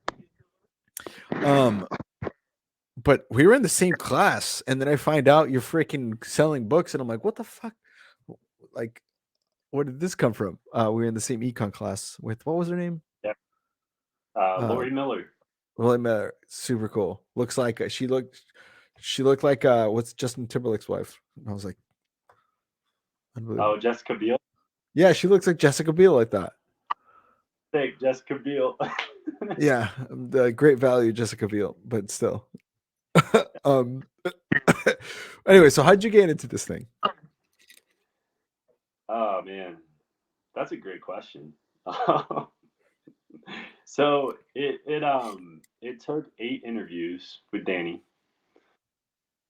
but we were in the same class, and then I find out you're freaking selling books, and I'm like, what the fuck? Like, where did this come from? We were in the same econ class with, what was her name? Yeah. Lori Miller. Really met her. Super cool. Looks like she looked like what's Justin Timberlake's wife. And I was like, unbelievable. Oh, Jessica Biel. Yeah, she looks like Jessica Biel, like that. Thank Jessica Biel. Yeah, the great value Jessica Biel, but still. Anyway, so how'd you get into this thing? Oh man, that's a great question. So it took 8 interviews with Danny.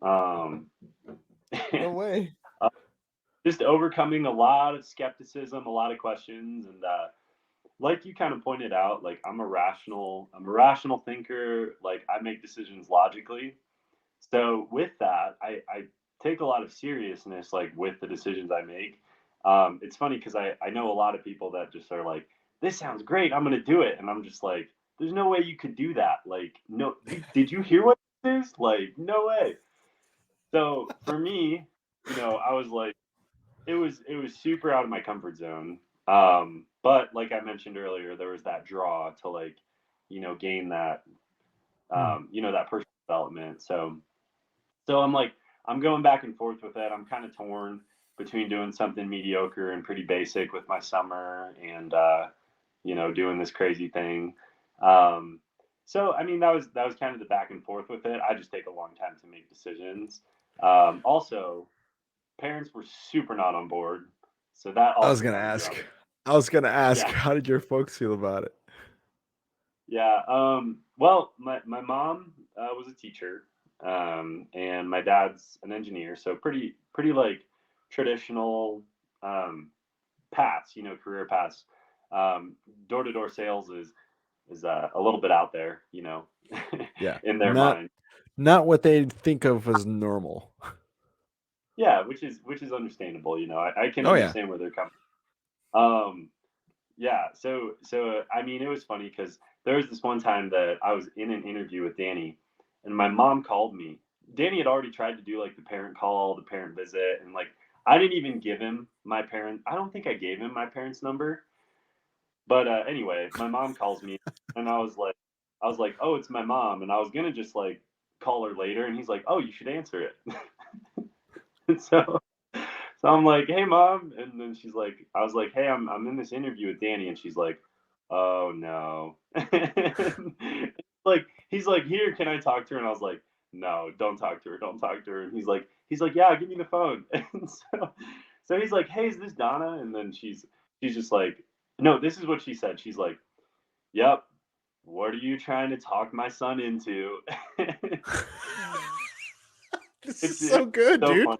No way. Just overcoming a lot of skepticism, a lot of questions, and like you kind of pointed out, like I'm a rational thinker. Like I make decisions logically. So with that, I take a lot of seriousness, like with the decisions I make. It's funny because I know a lot of people that just are like, this sounds great, I'm gonna do it, and I'm just like, there's no way you could do that. Like, no, did you hear what this is? Like, no way. So for me, I was like, it was super out of my comfort zone. But like I mentioned earlier, there was that draw to like, gain that, that personal development. So I'm like, I'm going back and forth with it. I'm kind of torn between doing something mediocre and pretty basic with my summer and, doing this crazy thing. So, I mean, that was kind of the back and forth with it. I just take a long time to make decisions. Also, parents were super not on board. So that I was also gonna kind of ask. drove it. Yeah. How did your folks feel about it? Yeah. Well, my mom was a teacher, and my dad's an engineer, so pretty like traditional paths, career paths. Door to door sales is a little bit out there, Yeah, in their mind. not what they think of as normal. Yeah, which is understandable. I can Oh yeah. understand where they're coming. Um, Yeah, so I mean, it was funny because there was this one time that I was in an interview with Danny, and my mom called me. Danny had already tried to do like the parent call, the parent visit, and like I didn't even give him my parent. I don't think I gave him my parents' number. But anyway, my mom calls me, and I was like, oh, it's my mom, and I was gonna just like call her later, and he's like, oh, you should answer it. And so I'm like, hey mom, and then she's like, I was like, hey, I'm in this interview with Danny, and she's like, oh no. Like he's like, here, can I talk to her? And I was like, no, don't talk to her, don't talk to her. And he's like, yeah, give me the phone. And so he's like, hey, is this Donna? And then she's just like, no, this is what she said. She's like, yep. What are you trying to talk my son into? This it's, is so it's good, so dude. funny.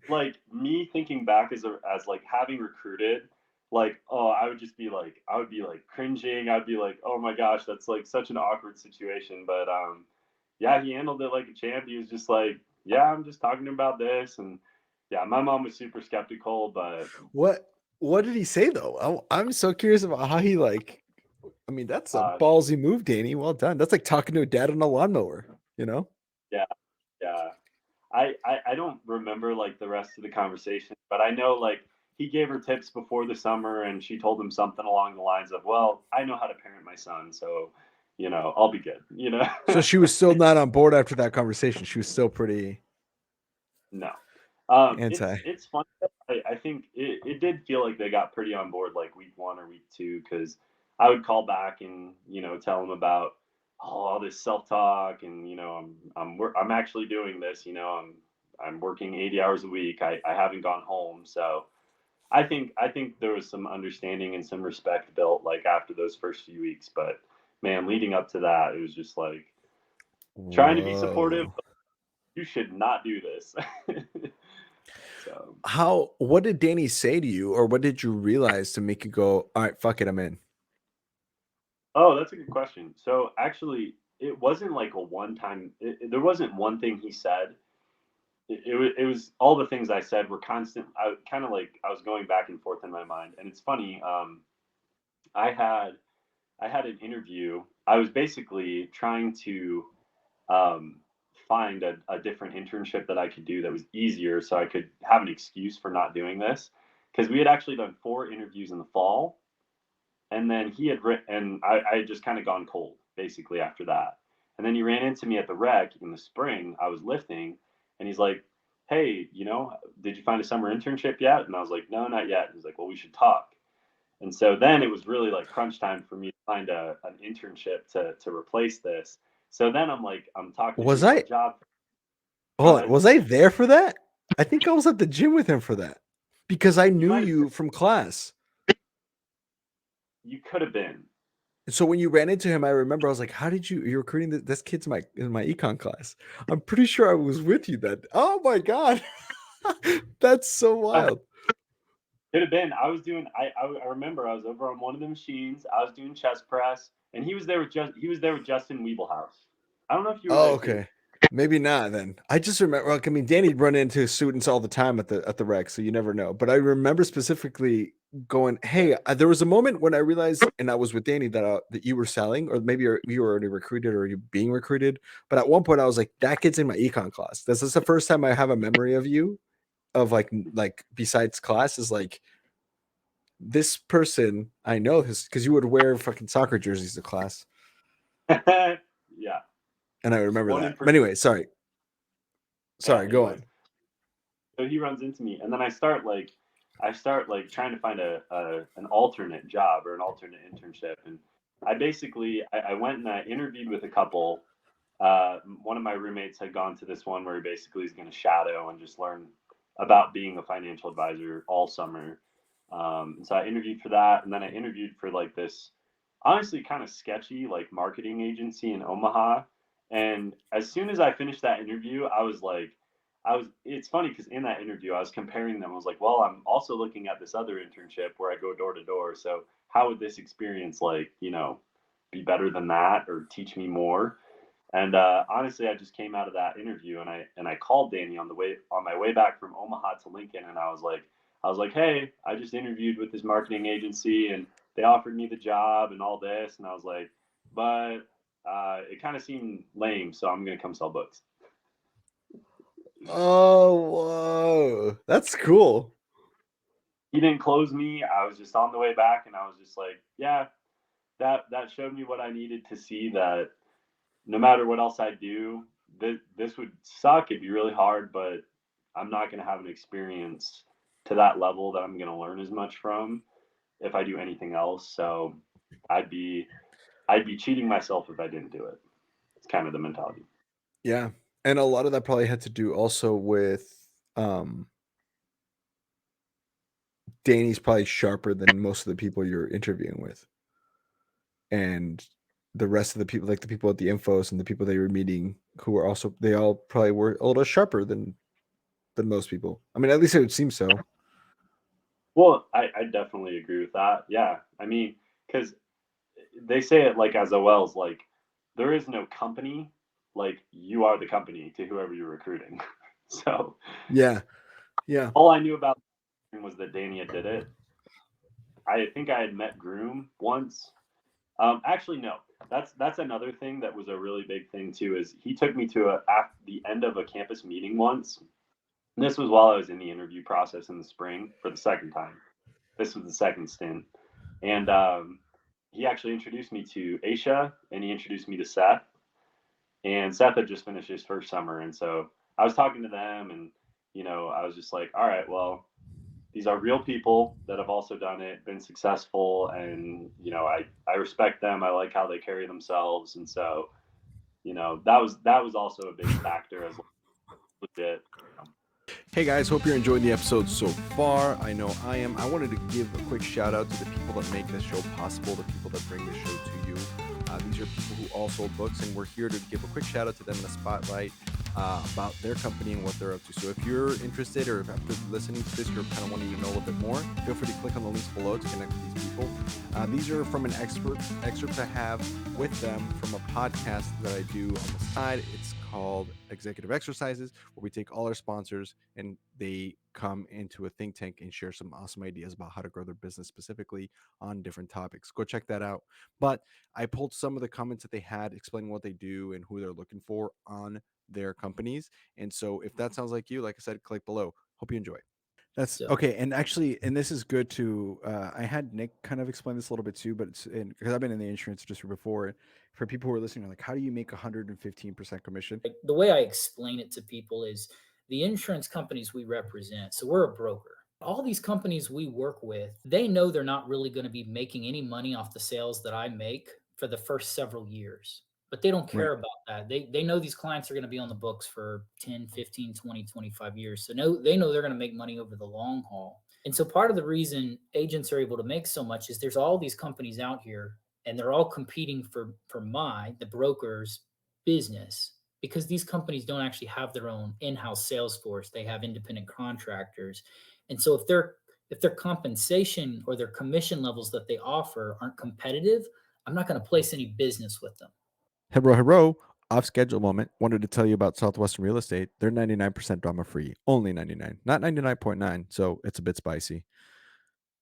Like me thinking back as like having recruited, like, oh, I would be like cringing. I'd be like, oh my gosh, that's like such an awkward situation. But yeah, he handled it like a champ. He was just like, yeah, I'm just talking about this. And yeah, my mom was super skeptical, but What did he say though? I'm so curious about how he like. I mean, that's a uh ballsy move, Danny. Well done. That's like talking to a dad on a lawnmower. You know? yeah, yeah. I don't remember like the rest of the conversation, but I know like he gave her tips before the summer and she told him something along the lines of, well, I know how to parent my son, so I'll be good. So she was still not on board after that conversation. She was still pretty No. anti. It's fun. I think it did feel like they got pretty on board like week 1 or week 2 because I would call back and tell them about all this self talk and I'm actually doing this. I'm working 80 hours a week. I haven't gone home, so I think there was some understanding and some respect built like after those first few weeks. But man, leading up to that, it was just like trying to be supportive. Whoa. But you should not do this. So. What did Danny say to you, or what did you realize to make you go, all right, fuck it, I'm in? Oh, that's a good question. So actually, it wasn't like a one time. There wasn't one thing he said. It was all the things I said were constant. I kind of like I was going back and forth in my mind, and it's funny. I had an interview. I was basically trying to find a different internship that I could do that was easier, so I could have an excuse for not doing this. Because we had actually done 4 interviews in the fall, and then he had and I had just kind of gone cold basically after that. And then he ran into me at the rec in the spring. I was lifting, and he's like, "Hey, did you find a summer internship yet?" And I was like, "No, not yet." And he's like, "Well, we should talk." And so then it was really like crunch time for me to find an internship to replace this. So then I'm talking to Was people I? at job. Go Hold on, ahead. was I there for that? I think I was at the gym with him for that because I knew might have you from class. You could have been. So when you ran into him, I remember I was like, "How did you're recruiting this kid's in my econ class?" I'm pretty sure I was with you then. Oh my god, that's so wild. Could have been. I was doing. I remember I was over on one of the machines. I was doing chest press, and he was there with Justin Weeblehouse. I don't know if you were Oh, there too. okay. Maybe not then. I just remember. Like, I mean, Danny'd run into students all the time at the rec, so you never know. But I remember specifically going, "Hey, there was a moment when I realized, and I was with Danny that you were selling, or maybe you were already recruited, or you being recruited." But at one point, I was like, "That kid's in my econ class." This is the first time I have a memory of you, of like besides class, is like this person I know this because you would wear fucking soccer jerseys to class, Yeah. and I remember One that. in But anyway, sorry, Yeah, go anyways. on. So he runs into me, and then I start trying to find an alternate job or an alternate internship. And I went and I interviewed with a couple. One of my roommates had gone to this one where he basically is going to shadow and just learn about being a financial advisor all summer. And so I interviewed for that, and then I interviewed for like this honestly kind of sketchy like marketing agency in Omaha. And as soon as I finished that interview, I was like, it's funny because in that interview, I was comparing them. I was like, well, I'm also looking at this other internship where I go door to door. So how would this experience be better than that or teach me more? And honestly, I just came out of that interview, and I called Danny on my way back from Omaha to Lincoln, and I was like, hey, I just interviewed with this marketing agency, and they offered me the job and all this, and I was like, but it kind of seemed lame, so I'm gonna come sell books. Oh, whoa, that's cool. He didn't close me. I was just on the way back, and I was just like, yeah, that showed me what I needed to see, that no matter what else I do, this would suck. It'd be really hard, but I'm not going to have an experience to that level that I'm going to learn as much from if I do anything else. So I'd be cheating myself if I didn't do it. It's kind of the mentality. Yeah, and a lot of that probably had to do also with Danny's probably sharper than most of the people you're interviewing with, and the rest of the people, like the people at the infos and the people they were meeting, who were also, they all probably were a little sharper than most people. I mean, at least it would seem so. Well, I definitely agree with that. Yeah, I mean, because they say it like as OLs, like there is no company, like you are the company to whoever you're recruiting. So Yeah. all I knew about was that Dania did it. I think I had met Groom once. Actually, no. That's another thing that was a really big thing too. Is he took me to at the end of a campus meeting once. And this was while I was in the interview process in the spring for the second time. This was the second stint, and he actually introduced me to Aisha, and he introduced me to Seth. And Seth had just finished his first summer, and so I was talking to them, and I was just like, all right, well, these are real people that have also done it, been successful, and I respect them. I like how they carry themselves, and so that was also a big factor as legit. Hey guys, hope you're enjoying the episode so far. I know I am. I wanted to give a quick shout out to the people that make this show possible, the people that bring this show to you. These are people who all sold books, and we're here to give a quick shout out to them in the spotlight about their company and what they're up to. So if you're interested, or if after listening to this, you're kind of wanting to know a little bit more, feel free to click on the links below to connect with these people. These are from an excerpt I have with them from a podcast that I do on the side. It's called Executive Exercises, where we take all our sponsors and they come into a think tank and share some awesome ideas about how to grow their business specifically on different topics. Go check that out. But I pulled some of the comments that they had explaining what they do and who they're looking for on their companies. And so if that sounds like you, like I said, click below. Hope you enjoy. That's So okay. And actually, and this is good to, I had Nick kind of explain this a little bit too, but it's because I've been in the insurance industry before. For people who are listening, like, how do you make 115% commission? like, the way I explain it to people is the insurance companies we represent. So we're a broker. All these companies we work with, they know they're not really going to be making any money off the sales that I make for the first several years. But they don't Right. care about that. They know these clients are going to be on the books for 10, 15, 20, 25 years. So no, they know they're going to make money over the long haul. And so part of the reason agents are able to make so much is there's all these companies out here and they're all competing for the broker's business, because these companies don't actually have their own in-house sales force. They have independent contractors. And so if their compensation or their commission levels that they offer aren't competitive, I'm not going to place any business with them. Hello, off schedule moment. Wanted to tell you about Southwestern Real Estate. They're 99% drama free, only 99, not 99.9. So it's a bit spicy,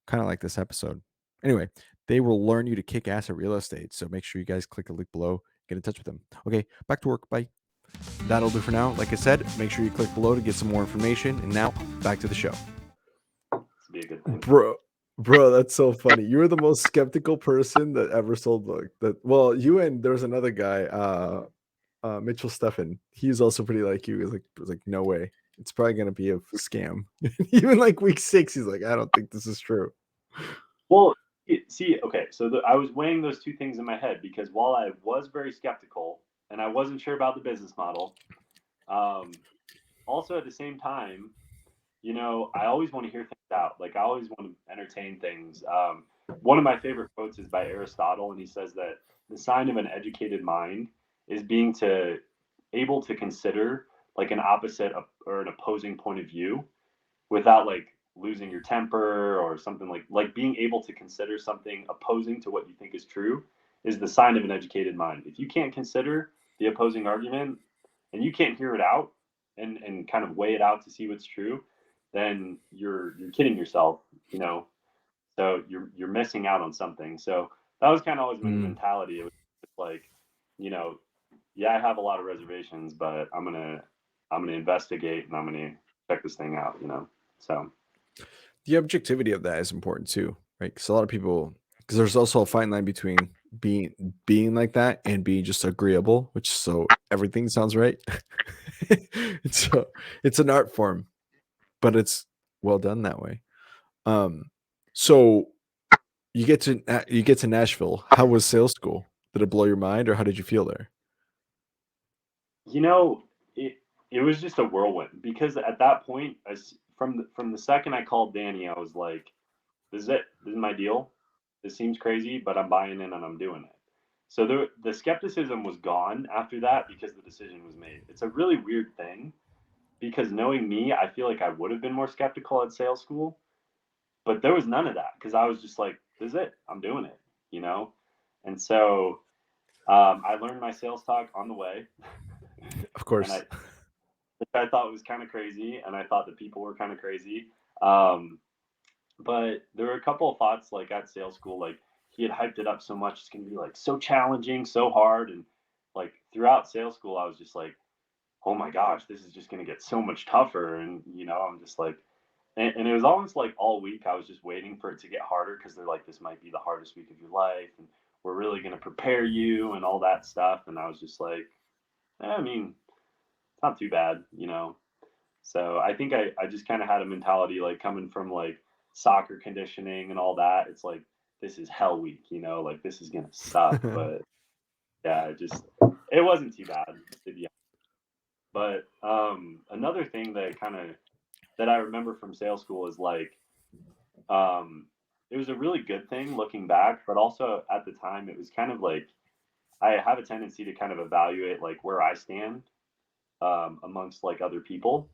kind of like this episode. Anyway, they will learn you to kick ass at real estate. So make sure you guys click the link below, get in touch with them. Okay, back to work. Bye. That'll do for now. Like I said, make sure you click below to get some more information. And now back to the show. This would be a good thing. Bro, that's so funny. You were the most skeptical person that ever sold that. Well, you and there was another guy, Mitchell Steffen. He's also pretty like you. He was like, no way. It's probably gonna be a scam. Even like week 6, he's like, I don't think this is true. Well, see, okay, so I was weighing those two things in my head, because while I was very skeptical and I wasn't sure about the business model, also at the same time, I always want to hear things out. Like, I always want to entertain things. One of my favorite quotes is by Aristotle, and he says that the sign of an educated mind is being able to consider like an opposite or an opposing point of view without like losing your temper or something. Like being able to consider something opposing to what you think is true is the sign of an educated mind. If you can't consider the opposing argument and you can't hear it out and kind of weigh it out to see what's true, then you're kidding yourself, so you're missing out on something. So that was kind of always my mentality. It was just like, yeah, I have a lot of reservations, but I'm gonna investigate and I'm gonna check this thing out, So The objectivity of that is important too, right? Because a lot of people, because there's also a fine line between being like that and being just agreeable, which so everything sounds right. It's an art form, but it's well done that way. So you get to Nashville. How was sales school? Did it blow your mind, or how did you feel there? it was just a whirlwind, because at that point, from the second I called Danny, I was like, this is it. This is my deal. This seems crazy, but I'm buying in and I'm doing it. So the skepticism was gone after that, because the decision was made. It's a really weird thing, because knowing me, I feel like I would have been more skeptical at sales school, but there was none of that, because I was just like, this is it. I'm doing it, And so I learned my sales talk on the way. Of course. And I thought it was kind of crazy, and I thought the people were kind of crazy. But there were a couple of thoughts, like at sales school, like he had hyped it up so much, it's going to be like so challenging, so hard. And like throughout sales school, I was just like, oh my gosh, this is just going to get so much tougher. And, I'm just like, and it was almost like all week I was just waiting for it to get harder, because they're like, this might be the hardest week of your life, and we're really going to prepare you and all that stuff. And I was just like, I mean, it's not too bad, So I think I just kind of had a mentality, like coming from like soccer conditioning and all that. It's like, this is hell week, like this is gonna suck. But yeah, it wasn't too bad, to be honest. But another thing that I remember from sales school is like, it was a really good thing looking back, but also at the time it was kind of like, I have a tendency to kind of evaluate like where I stand amongst like other people.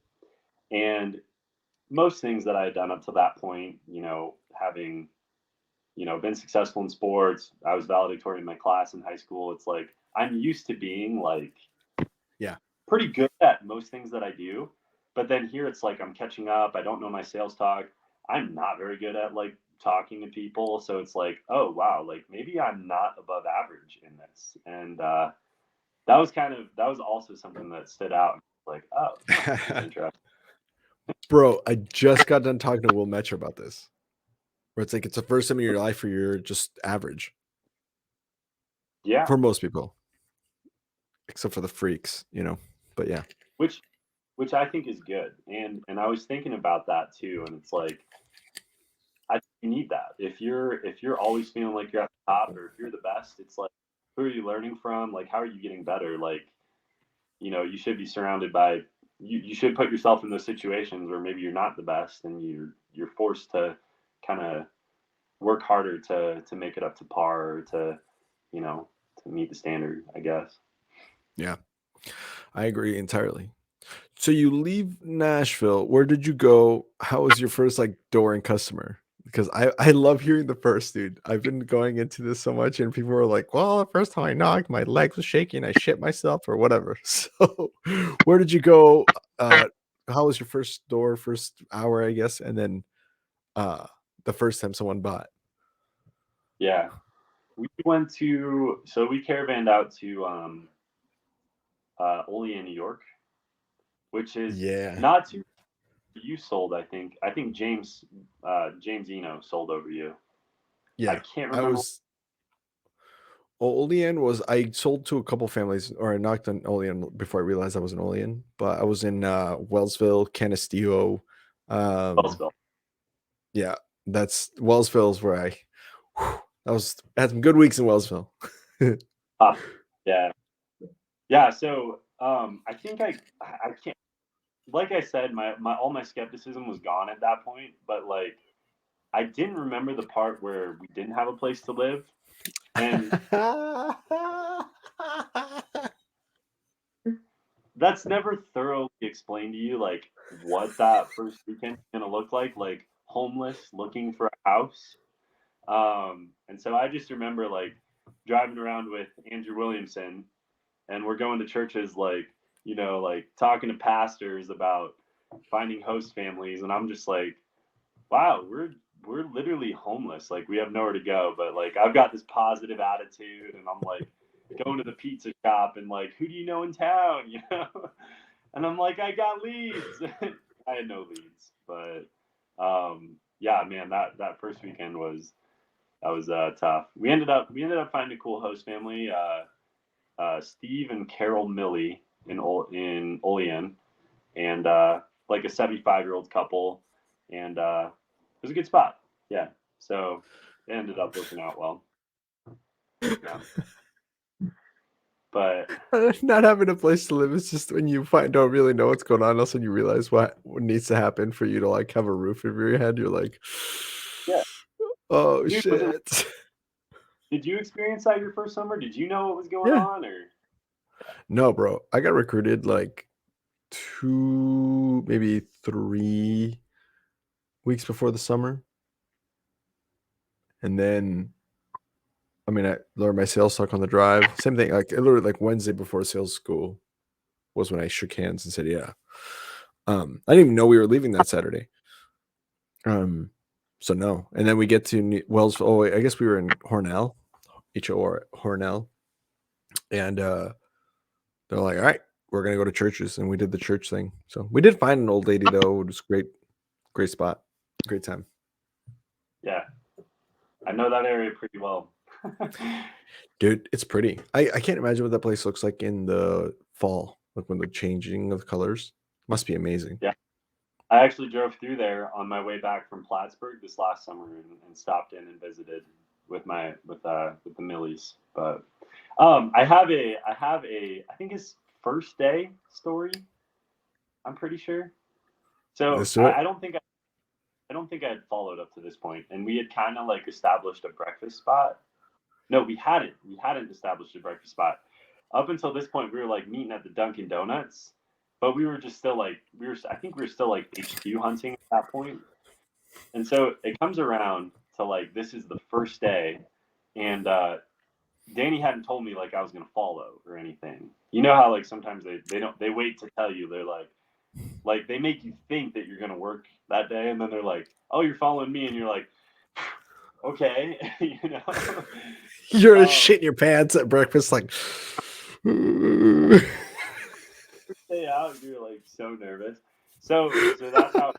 And most things that I had done up to that point, having, been successful in sports, I was valedictorian in my class in high school. It's like, I'm used to being like, yeah, pretty good at most things that I do. But then here it's like I'm catching up. I don't know my sales talk. I'm not very good at like talking to people. So it's like, oh wow, like maybe I'm not above average in this. And that was also something that stood out. Like, oh, this is interesting. Bro, I just got done talking to Will Metscher about this. Where it's like it's the first time in your life where you're just average. Yeah. For most people. Except for the freaks, you know. But yeah. Which I think is good. And I was thinking about that too. And it's like, you need that. If you're always feeling like you're at the top, or if you're the best, it's like, who are you learning from? Like, how are you getting better? Like, you should be surrounded by, you should put yourself in those situations where maybe you're not the best, and you're forced to kind of work harder to make it up to par, or to meet the standard, I guess. Yeah. I agree entirely. So you leave Nashville. Where did you go? How was your first like door and customer? Because I love hearing the first, dude. I've been going into this so much, and people are like, "Well, the first time I knocked, my legs was shaking. I shit myself, or whatever." So, where did you go? How was your first door, first hour, I guess, and then the first time someone bought? Yeah, we caravanned out to Olean, New York, which is Yeah, not too. You sold, I think. James Eno sold over you. I yeah. can't I remember. was. Olean was I sold to a couple families, or I knocked on Olean before I realized I was in Olean, but I was in Wellsville, Canisteo. Wellsville. Yeah, that's Wellsville's where I had some good weeks in Wellsville. Yeah. Yeah. So I think I can't, like I said, my all my skepticism was gone at that point, but like I didn't remember the part where we didn't have a place to live. And that's never thoroughly explained to you, like what that first weekend is gonna look like homeless looking for a house. And so I just remember like driving around with Andrew Williamson, and we're going to churches, like, like talking to pastors about finding host families, and I'm just like, wow, we're literally homeless. Like, we have nowhere to go, but like I've got this positive attitude, and I'm like going to the pizza shop and like, who do you know in town? And I'm like, I got leads. I had no leads, but yeah, man, that first weekend was tough. We ended up finding a cool host family, Steve and Carol Milley in Olean, and like a 75-year-old couple, and it was a good spot. Yeah, so it ended up working out well. Yeah. But Not having a place to live is just when you don't really know what's going on. Also, you realize what needs to happen for you to like have a roof over your head. You're like, yeah, oh dude, shit. Did you experience that your first summer? Did you know what was going Yeah. on, or? No, bro. I got recruited like 2, maybe 3 weeks before the summer. And then, I mean, I learned my sales talk on the drive. Same thing. Like, literally, like Wednesday before sales school was when I shook hands and said, yeah. I didn't even know we were leaving that Saturday. So no. And then we get to Wells. Oh, I guess we were in Hornell, Hornell. And they're like, all right, we're going to go to churches. And we did the church thing. So we did find an old lady, though. It was great. Great spot. Great time. Yeah, I know that area pretty well. Dude, it's pretty. I can't imagine what that place looks like in the fall, like when the changing of the colors. Must be amazing. Yeah, I actually drove through there on my way back from Plattsburgh this last summer, and stopped in and visited with the Millies. But I have a I think it's first day story. I'm pretty sure. So Let's do it. I don't think I had followed up to this point, and we had kind of like established a breakfast spot. No, we hadn't. We hadn't established a breakfast spot. Up until this point, we were like meeting at the Dunkin' Donuts, but we were just still like I think we were still like HQ hunting at that point. And so it comes around to like, this is the first day, and Danny hadn't told me like I was gonna follow or anything. You know how like sometimes they wait to tell you. They're like they make you think that you're gonna work that day, and then they're like, "Oh, you're following me," and you're like, "Okay," you know. You're shitting your pants at breakfast, like. Stay out, you're like so nervous. So that's how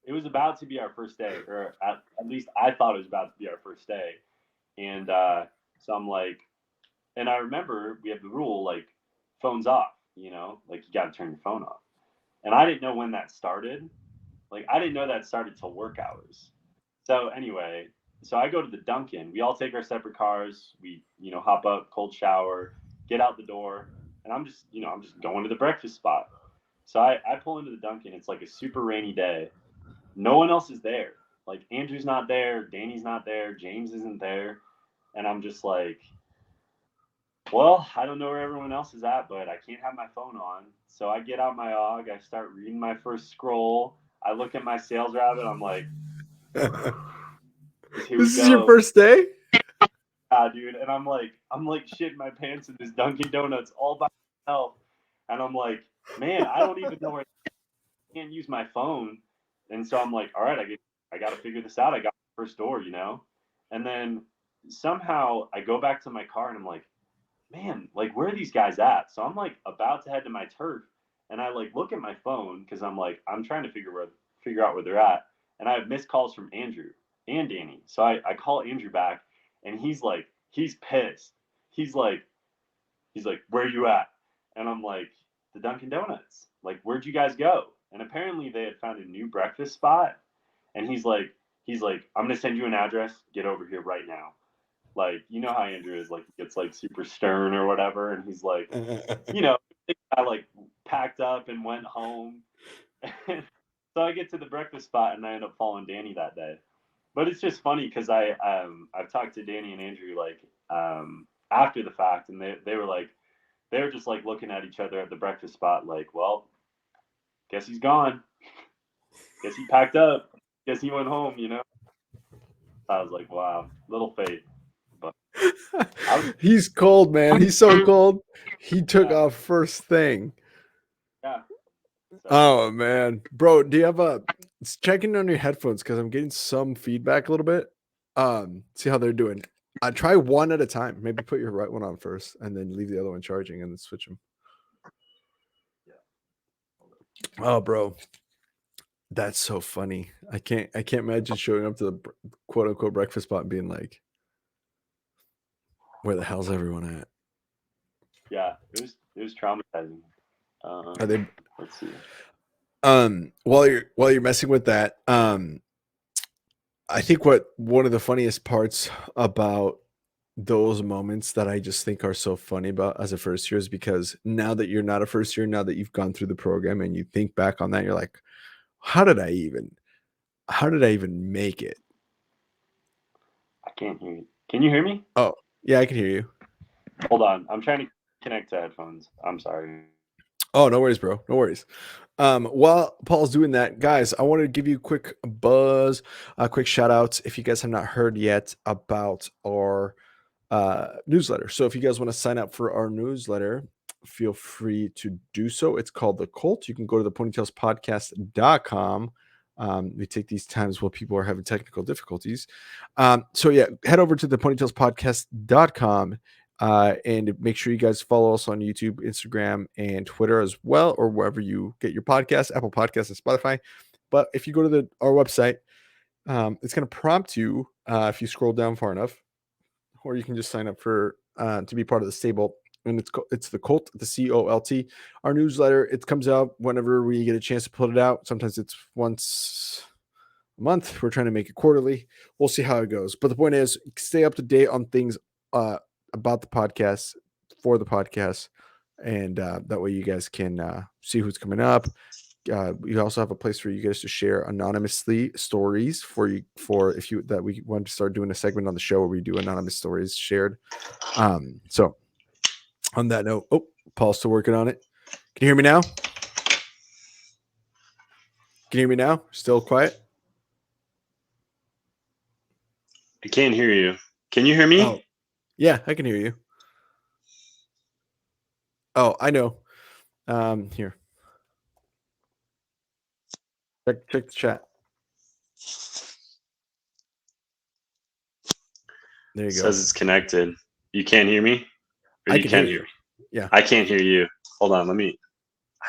it was about to be our first day, or at least I thought it was about to be our first day. And so I'm like, and I remember we have the rule like phones off, like you got to turn your phone off. And I didn't know when that started. Like I didn't know that started till work hours. So anyway, so I go to the Dunkin'. We all take our separate cars. We hop up, cold shower, get out the door, and I'm just going to the breakfast spot. So I pull into the Dunkin'. It's like a super rainy day. No one else is there. Like Andrew's not there, Danny's not there, James isn't there, and I'm just like, well, I don't know where everyone else is at, but I can't have my phone on. So I get out my Og, I start reading my first scroll. I look at my sales rabbit. I'm like, here This we is your go. first day? Dude. And I'm like shitting my pants in this Dunkin' Donuts all by myself. And I'm like, man, I don't even know where I can't use my phone. And so I'm like, all right, I got to figure this out. I got my first door, And then somehow I go back to my car and I'm like, man, like where are these guys at? So I'm like about to head to my turf, and I like look at my phone because I'm trying to figure out where they're at, and I have missed calls from Andrew and Danny. So I call Andrew back, and he's pissed. He's like where are you at? And I'm like the Dunkin' Donuts. Like where'd you guys go? And apparently they had found a new breakfast spot, and he's like I'm gonna send you an address. Get over here right now. Like how Andrew is, like he gets like super stern or whatever, and he's like, I like packed up and went home. So I get to the breakfast spot and I end up following Danny that day. But it's just funny because I've talked to Danny and Andrew like after the fact, and they were just like looking at each other at the breakfast spot like, well, guess he's gone. Guess he packed up. Guess he went home. I was like, wow, little faith. But He's cold, man. He's so cold. He took off first thing. Yeah. So. Oh man, bro, do you have checking on your headphones because I'm getting some feedback a little bit. See how they're doing. Try one at a time. Maybe put your right one on first, and then leave the other one charging, and then switch them. Yeah. Oh, bro, that's so funny. I can't imagine showing up to the quote unquote breakfast spot and being like, "Where the hell's everyone at?" Yeah, it was traumatizing. Are they? Let's see. While you're messing with that, I think one of the funniest parts about those moments that I just think are so funny about as a first year is because now that you're not a first year, now that you've gone through the program and you think back on that, you're like, how did I even make it? I can't hear you. Can you hear me? Oh, yeah, I can hear you. Hold on. I'm trying to connect to headphones. I'm sorry. Oh, no worries, bro. No worries. While Paul's doing that, guys, I wanted to give you a quick buzz, a quick shout out if you guys have not heard yet about our newsletter. So if you guys want to sign up for our newsletter, feel free to do so. It's called The Cult. You can go to the ponytailspodcast.com. We take these times while people are having technical difficulties. So yeah, head over to the ponytailspodcast.com. And make sure you guys follow us on YouTube, Instagram, and Twitter as well, or wherever you get your podcasts, Apple Podcasts and Spotify. But if you go to our website, it's going to prompt you if you scroll down far enough, or you can just sign up for to be part of the stable. And it's the Cult, the COLT. Our newsletter, it comes out whenever we get a chance to put it out. Sometimes it's once a month. We're trying to make it quarterly. We'll see how it goes. But the point is, stay up to date on things about the podcast, for the podcast, and that way you guys can see who's coming up. We also have a place for you guys to share anonymously stories for that we want to start doing a segment on the show where we do anonymous stories shared. So on that note, Paul's still working on it. Can you hear me now? Can you hear me now? Still quiet? I can't hear you. Can you hear me? Oh, Yeah, I can hear you. Oh, I know. Here. Check the chat. There you go. Says it's connected. You can't hear me? Or I you can can hear hear you. me? Yeah. I can't hear you. Hold on, I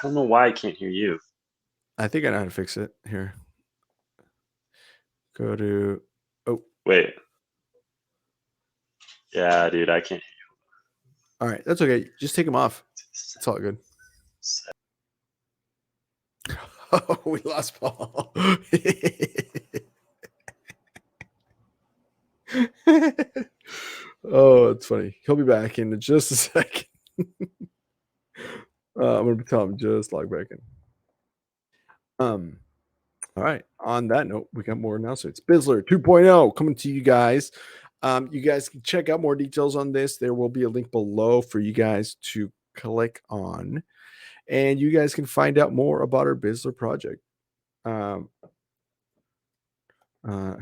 don't know why I can't hear you. I think I know how to fix it. Here. Go to Wait. Yeah, dude, I can't all right. That's okay. Just take them off. It's all good. Oh, we lost Paul. Oh, it's funny. He'll be back in just a second. I'm gonna tell him just log back in. All right. On that note, we got more announcements. Bizzler 2.0 coming to you guys. You guys can check out more details on this. There will be a link below for you guys to click on, and you guys can find out more about our Bizzler project.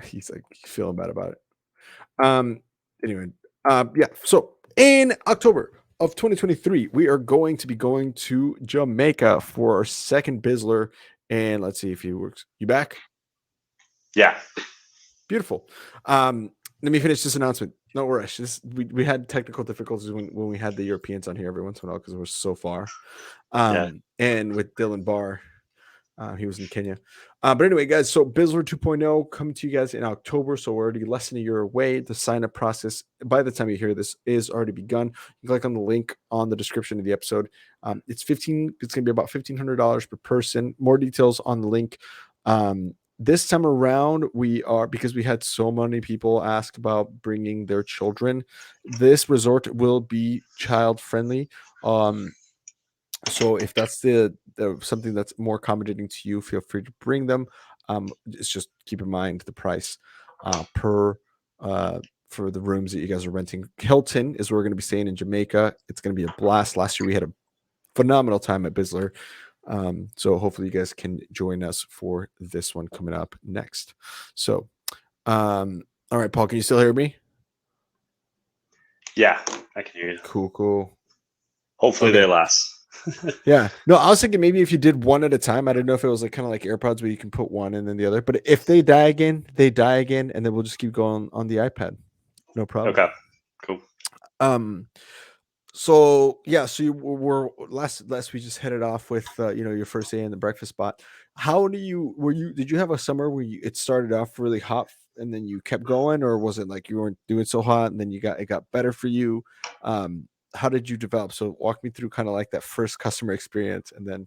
He's like feeling bad about it. Anyway, yeah. So in October of 2023, we are going to be going to Jamaica for our second Bizzler. And let's see if he works. You back? Yeah. Beautiful. Let me finish this announcement. No rush. We had technical difficulties when we had the Europeans on here every once in a while because we're so far. And with Dylan Barr. He was in Kenya. But anyway, guys, so Bizzler 2.0 coming to you guys in October. So we're already less than a year away. The sign up process, by the time you hear this, is already begun. You click on the link on the description of the episode. It's going to be about $1,500 per person. More details on the link. This time around, because we had so many people ask about bringing their children, this resort will be child friendly. So if that's the something that's more accommodating to you, feel free to bring them. It's just keep in mind the price per for the rooms that you guys are renting. Hilton is where we're going to be staying in Jamaica. It's going to be a blast. Last year we had a phenomenal time at Bizzler. So hopefully you guys can join us for this one coming up next. So, all right, Paul, can you still hear me? Yeah, I can hear you. Cool. Hopefully they last. Yeah. No, I was thinking maybe if you did one at a time. I don't know if it was like kind of like AirPods where you can put one and then the other. But if they die again, they die again, and then we'll just keep going on the iPad. No problem. Okay. Cool. So yeah, so you were last we just headed off with your first day in the breakfast spot. How did you have a summer where it started off really hot and then you kept going, or was it like you weren't doing so hot and then it got better for you? How did you develop? So walk me through kind of like that first customer experience and then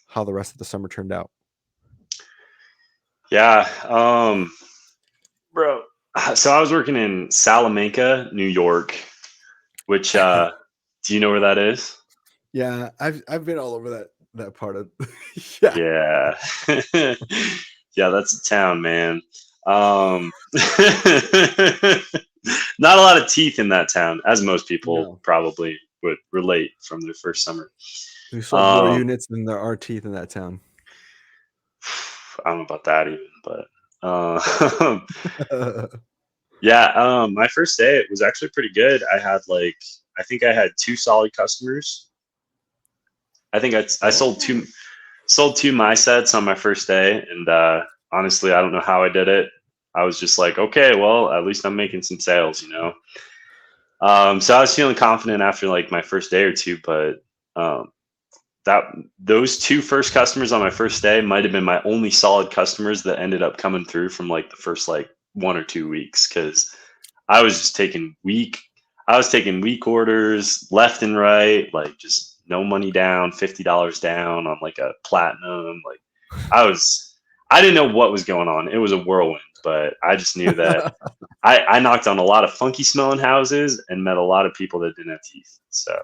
how the rest of the summer turned out. Yeah. Bro. So I was working in Salamanca, New York, which do you know where that is? Yeah, I've been all over that part of Yeah. Yeah, that's a town, man. Not a lot of teeth in that town, as most people probably would relate from their first summer. We sold more units than there are teeth in that town. I don't know about that even, but yeah, my first day it was actually pretty good. I think I had 2 solid customers. I think I sold two my sets on my first day, and honestly, I don't know how I did it. I was just like, okay, well, at least I'm making some sales, So I was feeling confident after like my first day or two, but those 2 first customers on my first day might have been my only solid customers that ended up coming through from like the first like 1 or 2 weeks, because I was just taking week orders left and right, like just no money down, $50 down on like a platinum. Like I didn't know what was going on. It was a whirlwind, but I just knew that I knocked on a lot of funky smelling houses and met a lot of people that didn't have teeth. So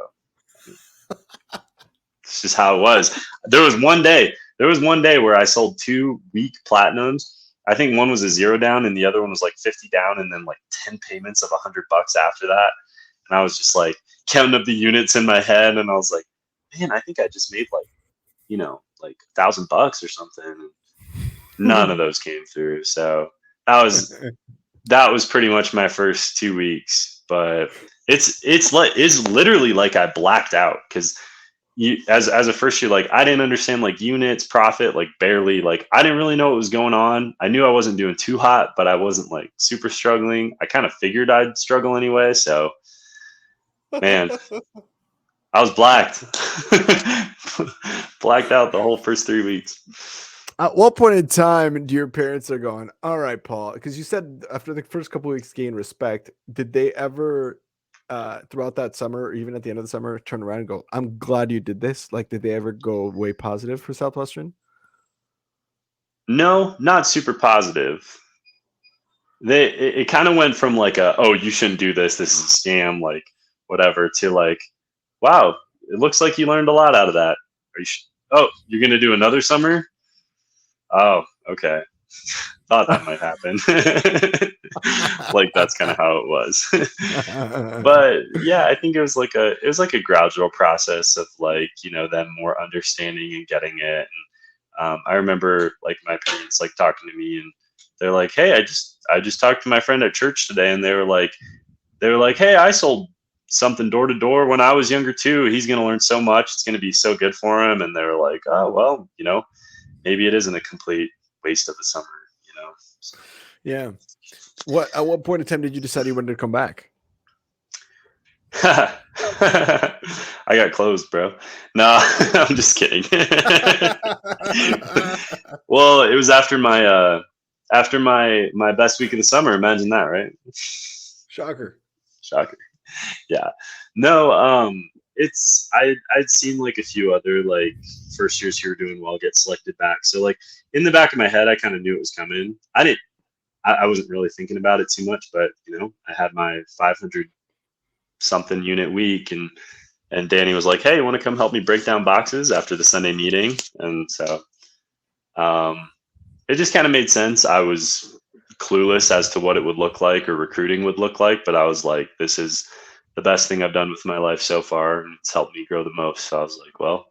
it's just how it was. There was one day where I sold 2 weak platinums. I think one was a 0 down and the other one was like 50 down and then like 10 payments of $100 after that. And I was just like counting up the units in my head and I was like, man, I think I just made like $1,000 or something. None of those came through. So that was pretty much my first 2 weeks. but it's literally like I blacked out because you as a first year, like I didn't understand like units, profit, like barely, like I didn't really know what was going on. I knew I wasn't doing too hot, but I wasn't like super struggling. I kind of figured I'd struggle anyway. So man, I was blacked. Blacked out the whole first 3 weeks. At what point in time do your parents are going, all right, Paul? Because you said after the first couple of weeks gain respect, did they ever throughout that summer, or even at the end of the summer, turn around and go, I'm glad you did this? Like, did they ever go way positive for Southwestern? No, not super positive. It kind of went from like a, oh, you shouldn't do this, this is a scam, like whatever, to like, wow, it looks like you learned a lot out of that. Oh, you're gonna do another summer? Oh, okay. Thought that might happen. Like that's kind of how it was. But yeah, I think it was like a gradual process of like, them more understanding and getting it. And I remember like my parents like talking to me and they're like, hey, I just talked to my friend at church today, and they were like, hey, I sold something door to door when I was younger too. He's gonna learn so much. It's gonna be so good for him. And they were like, oh well, maybe it isn't a complete waste of the summer, So. Yeah. At what point in time did you decide you wanted to come back? I got closed, bro. No, I'm just kidding. Well, it was after my best week of the summer. Imagine that, right? Shocker. Yeah. No, I'd seen like a few other like first years who were doing well get selected back. So like in the back of my head, I kind of knew it was coming. I wasn't really thinking about it too much, but I had my 500 something unit week, and Danny was like, hey, you want to come help me break down boxes after the Sunday meeting? And so it just kind of made sense. I was clueless as to what it would look like or recruiting would look like, but I was like, this is the best thing I've done with my life so far, and it's helped me grow the most. So I was like, well,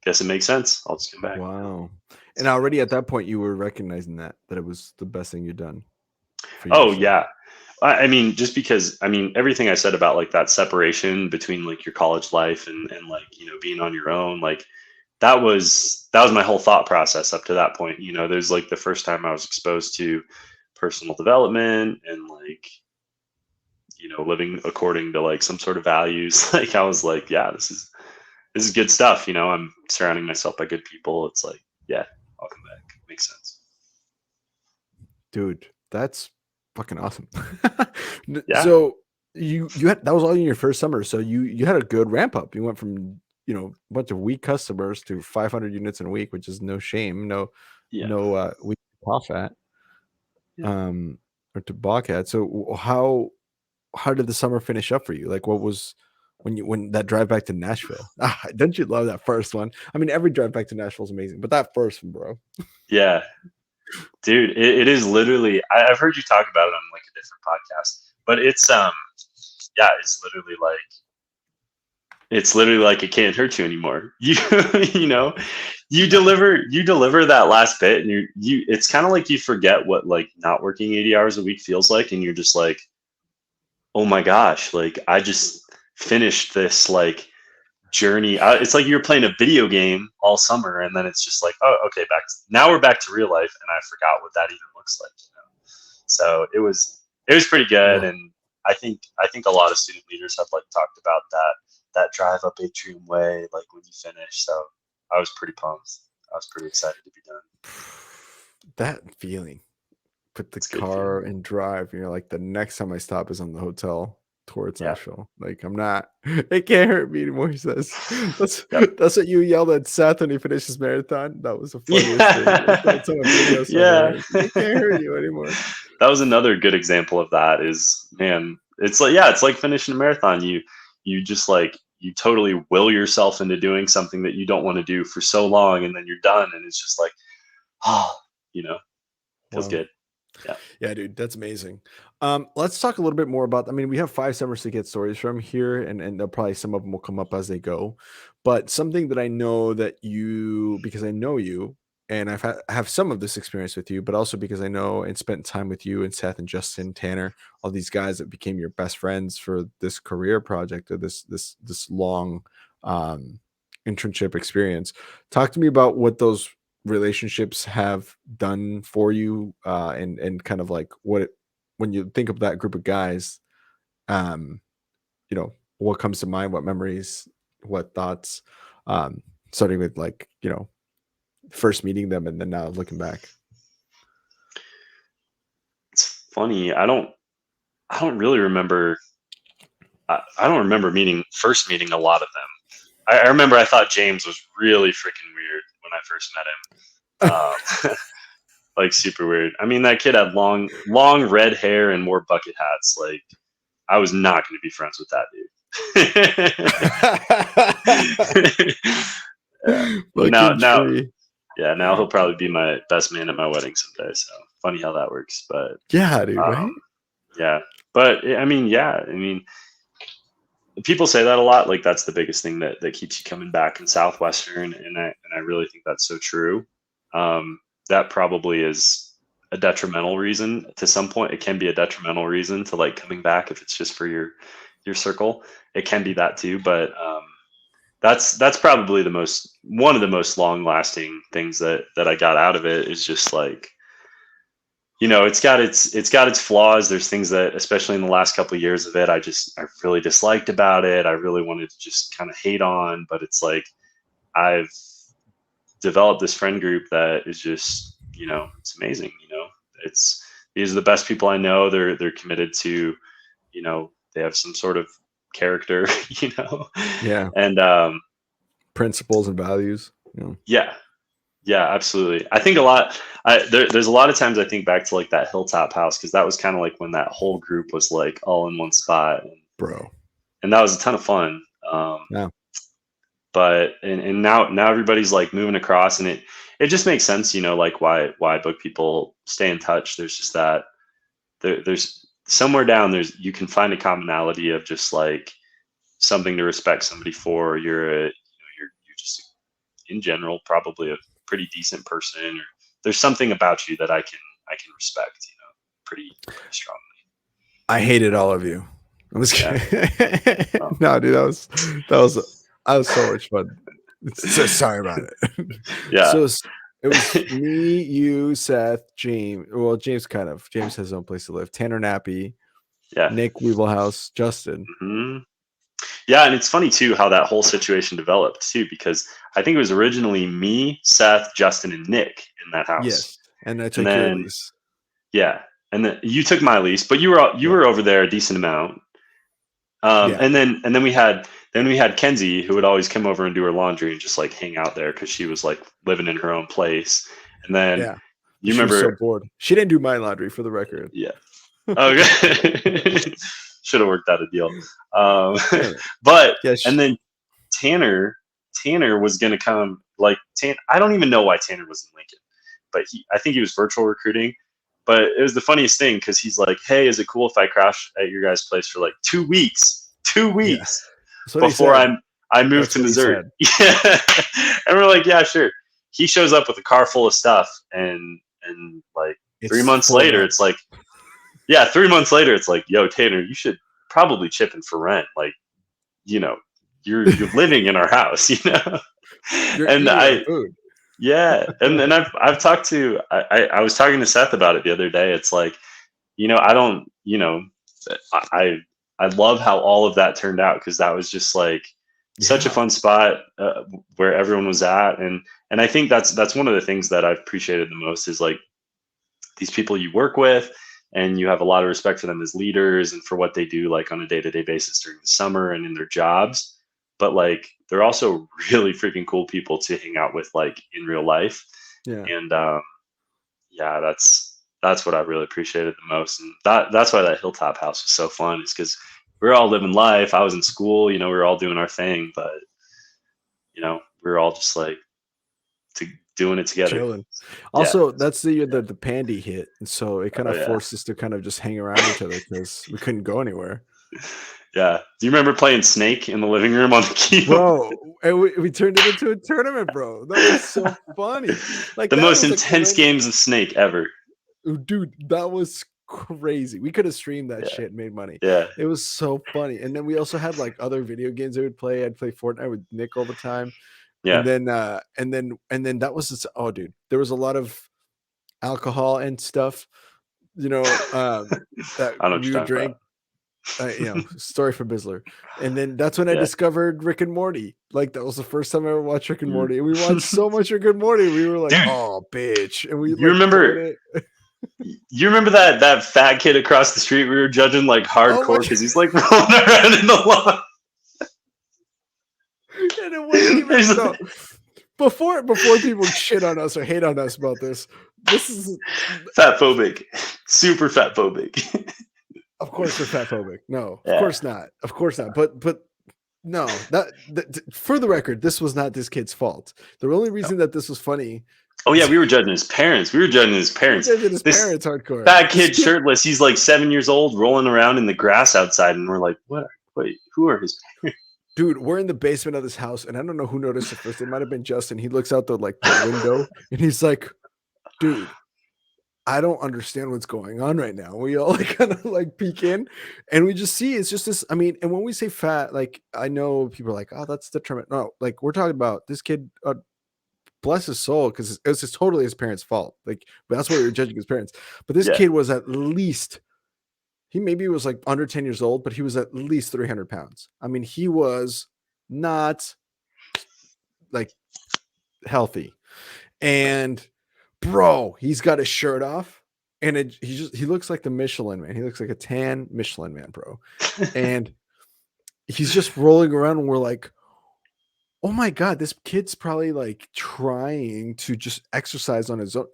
guess it makes sense. I'll just come back. Wow. And already at that point you were recognizing that it was the best thing you'd done for Oh yourself. yeah. I mean, just because, everything I said about like that separation between like your college life and like, being on your own, like that was my whole thought process up to that point. There's like the first time I was exposed to personal development and like, living according to like some sort of values. Like I was like, yeah, this is good stuff. I'm surrounding myself by good people. It's like, yeah, I'll come back. Makes sense. Dude, that's fucking awesome. Yeah. So you had, that was all in your first summer. So you had a good ramp up. You went from, a bunch of weak customers to 500 units in a week, which is no shame. No week off at, or to balk at. So how did the summer finish up for you? Like what was, when that drive back to Nashville, don't you love that first one? I mean, every drive back to Nashville is amazing, but that first one, bro. Yeah. Dude, it is literally, I've heard you talk about it on like a different podcast, but it's it's literally like it can't hurt you anymore. You you deliver that last bit, and it's kind of like you forget what like not working 80 hours a week feels like, and you're just like, oh my gosh, like I just finished this like journey. It's like you're playing a video game all summer, and then it's just like, oh, okay, now we're back to real life, and I forgot what that even looks like. So it was pretty good, and I think a lot of student leaders have like talked about that drive up Atrium Way, like when you finish. So I was pretty pumped. I was pretty excited to be done. That feeling, put the It's a good car feeling. and drive. You're like, the next time I stop is on the hotel towards Yeah. Nashville. Like I'm not. It can't hurt me anymore. He says. Yep. That's what you yelled at Seth when he finished his marathon. That was the funniest thing. It's on a video somewhere. Yeah. It can't hurt you anymore. That was another good example of that. Is, man, it's like finishing a marathon. You just like, you totally will yourself into doing something that you don't want to do for so long, and then you're done, and it's just like, oh, feels good. Yeah, dude, that's amazing. Let's talk a little bit more about, I mean, we have 5 summers to get stories from here, and they'll probably, some of them will come up as they go. But something that I know that you, because I know you and have some of this experience with you, but also because I know and spent time with you and Seth and Justin, Tanner, all these guys that became your best friends for this career project or this long internship experience. Talk to me about what those relationships have done for you, and kind of like when you think of that group of guys, um, what comes to mind, what memories, what thoughts, starting with like, first meeting them and then now looking back. It's funny. I don't really remember. I don't remember first meeting a lot of them. I remember I thought James was really freaking weird when I first met him. Like super weird. I mean, that kid had long red hair and wore bucket hats. Like, I was not going to be friends with that dude. Yeah. Now he'll probably be my best man at my wedding someday. So funny how that works. But yeah, dude, right? Yeah. But I mean, people say that a lot. Like, that's the biggest thing that keeps you coming back in Southwestern. And I really think that's so true. That probably is a detrimental reason to some point. It can be a detrimental reason to like coming back if it's just for your circle. It can be that too, but that's probably one of the most long lasting things that I got out of it is just like, it's got its flaws. There's things that, especially in the last couple of years of it, I really disliked about it. I really wanted to just kind of hate on, but it's like I've developed this friend group that is just, it's amazing. These are the best people I know. They're committed to, they have some sort of character, Yeah. And principles and values. Yeah, absolutely. I think there's a lot of times I think back to like that hilltop house, because that was kind of like when that whole group was like all in one spot, and that was a ton of fun. Yeah. But and now everybody's like moving across, and it just makes sense, like why book people stay in touch. There's just that there's somewhere down you can find a commonality of just like something to respect somebody for. You're just in general probably a pretty decent person, or there's something about you that I can respect, pretty strongly. I hated all of you. I'm just kidding. No, dude, that was so much fun. So sorry about it. Yeah. So it was me, you, Seth, James. Well, James has his own place to live. Tanner Nappy, Nick Weeblehouse, Justin. Mm-hmm. Yeah, and it's funny too how that whole situation developed too, because I think it was originally me, Seth, Justin, and Nick in that house. Yes, and I took your lease. Yeah, and then you took my lease, but you were over there a decent amount. And then we had Kenzie, who would always come over and do her laundry and just like hang out there because she was like living in her own place. And then you remember, was so bored. She didn't do my laundry, for the record. Yeah. Okay. Should have worked out a deal. But and then Tanner was gonna come. Like I don't even know why Tanner was in Lincoln, but I think he was virtual recruiting. But it was the funniest thing because he's like, "Hey, is it cool if I crash at your guys' place for like 2 weeks? 2 weeks before I moved to Missouri." Yeah, and we're like, "Yeah, sure." He shows up with a car full of stuff, and like 3 months later, it's like, 3 months later, it's like, "Yo, Tanner, you should probably chip in for rent. Like, you're living in our house, and and I've talked to, I was talking to Seth about it the other day. It's like, I don't, I love how all of that turned out, because that was just like such a fun spot where everyone was at. And I think that's one of the things that I've appreciated the most is like these people you work with, and you have a lot of respect for them as leaders and for what they do like on a day-to-day basis during the summer and in their jobs. But like, they're also really freaking cool people to hang out with like in real life. Yeah. And that's what I really appreciated the most. And that's why that hilltop house was so fun, is because we were all living life. I was in school, we were all doing our thing, but we were all just like doing it together. Chilling. Also, that's the year that the pandy hit, and so it kind of forced us to kind of just hang around each other because we couldn't go anywhere. Yeah. Do you remember playing Snake in the living room on the keyboard? Bro, and we turned it into a tournament, bro. That was so funny. Like The that most was like intense games of Snake ever. dude, that was crazy. We could have streamed that Yeah. shit and made money. Yeah. It was so funny. And then we also had like other video games I would play. I'd play Fortnite with Nick all the time. Yeah. And then that was just, oh dude, there was a lot of alcohol and stuff, that I don't know what we you're would talking drink. Story from Bizzler. And then that's when I Yeah. discovered Rick and Morty. Like that was the first time I ever watched Rick and Morty. And we watched so much Rick and Morty. We were like, Dude, oh bitch. And we you remember you remember that fat kid across the street we were judging like hardcore because he's like rolling around in the lawn. And it wasn't even no. Before people shit on us or hate on us about this is fat phobic, super fat phobic. Of course we're fat phobic. No, of course not. Of course not. But no, that for the record, this was not this kid's fault. The only reason that this was funny. Oh yeah, we were judging his parents. Parents Hardcore. Fat kid shirtless. He's like 7 years old, rolling around in the grass outside, and we're like, "What? Wait, who are his parents?" Dude, we're in the basement of this house, and I don't know who noticed it first. It might have been Justin. He looks out the window, and he's like, "Dude, I don't understand what's going on right now." We all kind of peek in, and we just see it's just this. I mean, and when we say fat, I know people are like, "Oh, that's determined." No, we're talking about this kid. Bless his soul, because it was just totally his parents' fault. But that's why we were judging his parents. But this kid was at least. He maybe was under 10 years old, but he was at least 300 pounds. I mean, he was not healthy. And bro, he's got his shirt off and he looks like the Michelin Man. He looks like a tan Michelin Man, bro. And he's just rolling around and we're like, oh my God, this kid's probably trying to just exercise on his own.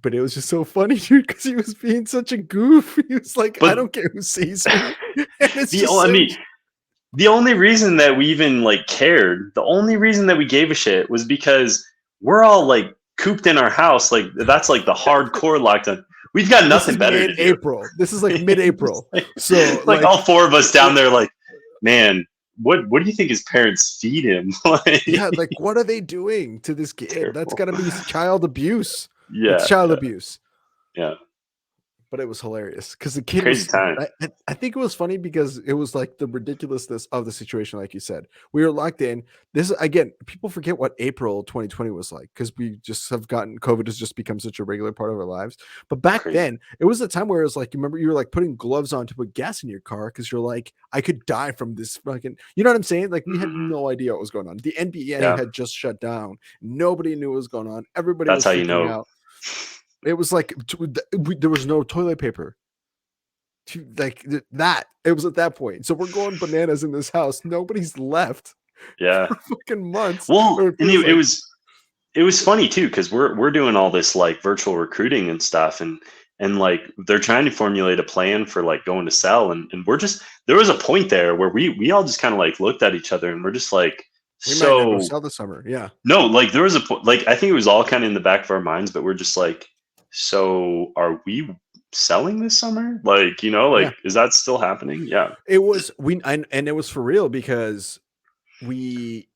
But it was just so funny, dude, because he was being such a goof. He was like, I don't care who sees me. The only reason that we even cared, the only reason that we gave a shit was because we're all cooped in our house. That's the hardcore lockdown. We've got nothing better to do. April. This is mid-April. So all four of us down there man, what do you think his parents feed him? What are they doing to this kid? Careful. That's gotta be child abuse. Yeah, it's child abuse. Yeah, but it was hilarious because the kid crazy time. I think it was funny because it was the ridiculousness of the situation. Like you said, we were locked in. This again, people forget what April 2020 was like because we just have gotten COVID has just become such a regular part of our lives. But back then, it was a time where it was you remember you were putting gloves on to put gas in your car because you're I could die from this fucking. You know what I'm saying? We had no idea what was going on. The NBA had just shut down. Nobody knew what was going on. Everybody was freaking out. It was there was no toilet paper. That it was at that point. So we're going bananas in this house. Nobody's left. Yeah, for fucking months. Well, it was funny too because we're doing all this virtual recruiting and stuff, and they're trying to formulate a plan for going to sell, and we're just there was a point there where we all just kind of looked at each other and we're just we might never sell this summer. Yeah. No, there was a point. I think it was all kind of in the back of our minds, but we're just so are we selling this summer? Is that still happening? Yeah. It was and it was for real because we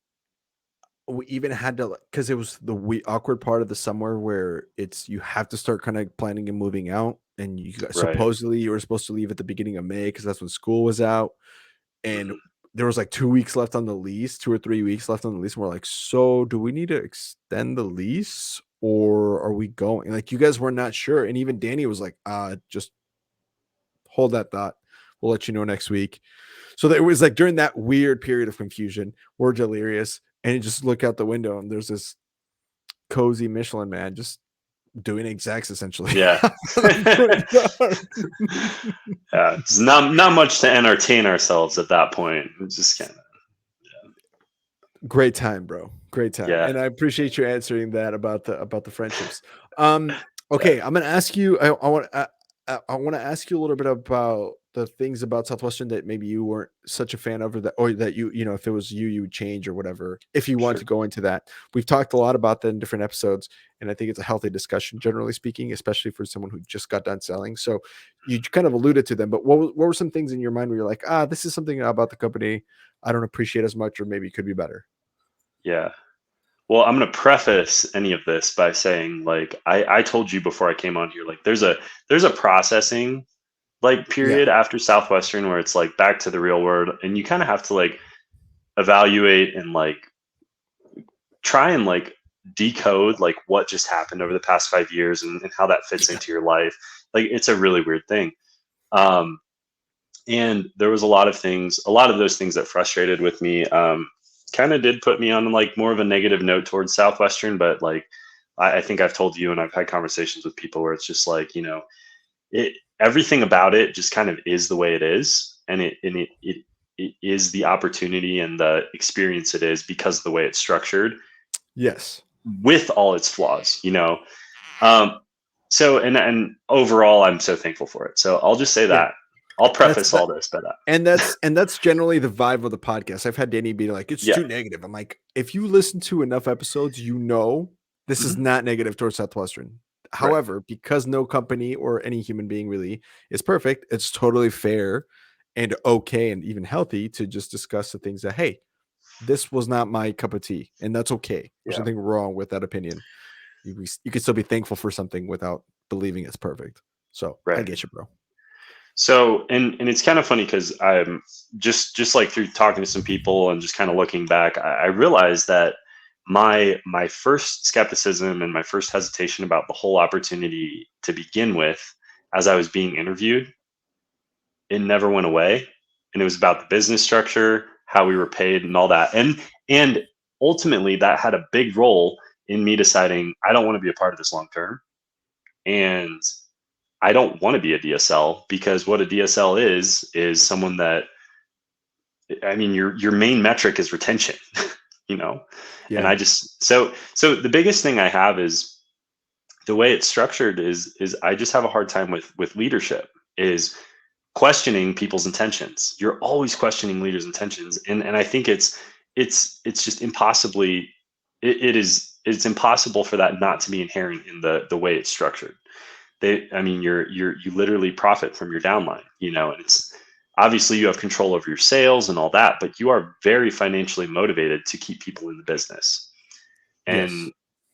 even had to because it was the awkward part of the summer where you have to start kind of planning and moving out, and supposedly you were supposed to leave at the beginning of May because that's when school was out, and there was 2 weeks left on the lease, 2 or 3 weeks left on the lease. And we're so do we need to extend the lease or are we going? You guys were not sure. And even Danny was just hold that thought. We'll let you know next week. So it was during that weird period of confusion, we're delirious. And you just look out the window and there's this cozy Michelin Man just doing execs essentially. Yeah. Yeah. It's not much to entertain ourselves at that point. It's just kind of great time, bro. Great time. Yeah. And I appreciate you answering that about the friendships. Okay, I'm gonna ask you. I want to ask you a little bit about the things about Southwestern that maybe you weren't such a fan of, or that you know, if it was you would change or whatever, if you want Sure. to go into that. We've talked a lot about that in different episodes, and I think it's a healthy discussion, generally speaking, especially for someone who just got done selling. So you kind of alluded to them, but what were some things in your mind where you're like, this is something about the company I don't appreciate as much, or maybe could be better? Yeah. Well, I'm going to preface any of this by saying, like, I told you before I came on here, like, there's a processing like Yeah. period after Southwestern where it's like back to the real world, and you kind of have to like evaluate and like try and like decode like what just happened over the past 5 years, and how that fits into your life. Like, it's a really weird thing. Um, and there was a lot of those things that frustrated with me. Kind of did put me on like more of a negative note towards Southwestern, but like I think I've told you, and I've had conversations with people where it's just like, it everything about it just kind of is the way it is, and it is the opportunity and the experience it is because of the way it's structured, Yes. with all its flaws. So and overall, I'm so thankful for it. So I'll just say Yeah. that. I'll preface all this, but and that's generally the vibe of the podcast. I've had Danny be like, it's yeah. too negative. I'm like, if you listen to enough episodes, this is Mhm. not negative towards Southwestern. Right. However, because no company or any human being really is perfect, it's totally fair and okay and even healthy to just discuss the things that, hey, this was not my cup of tea, and that's okay. There's Yeah. nothing wrong with that opinion. You can still be thankful for something without believing it's perfect. So I Right. get you, bro. So and it's kind of funny because I'm just like through talking to some people and just kind of looking back, I realized that my first skepticism and my first hesitation about the whole opportunity to begin with, as I was being interviewed, it never went away. And it was about the business structure, how we were paid, and all that. And ultimately that had a big role in me deciding I don't want to be a part of this long term. And I don't want to be a DSL, because what a DSL is someone that, I mean, your main metric is retention, you know. And Yeah. I just so the biggest thing I have is the way it's structured is I just have a hard time with leadership, is questioning people's intentions. You're always questioning leaders' intentions, and I think it's just impossibly, it's impossible for that not to be inherent in the way it's structured. I mean, you literally profit from your downline, and it's obviously you have control over your sales and all that, but you are very financially motivated to keep people in the business. Yes.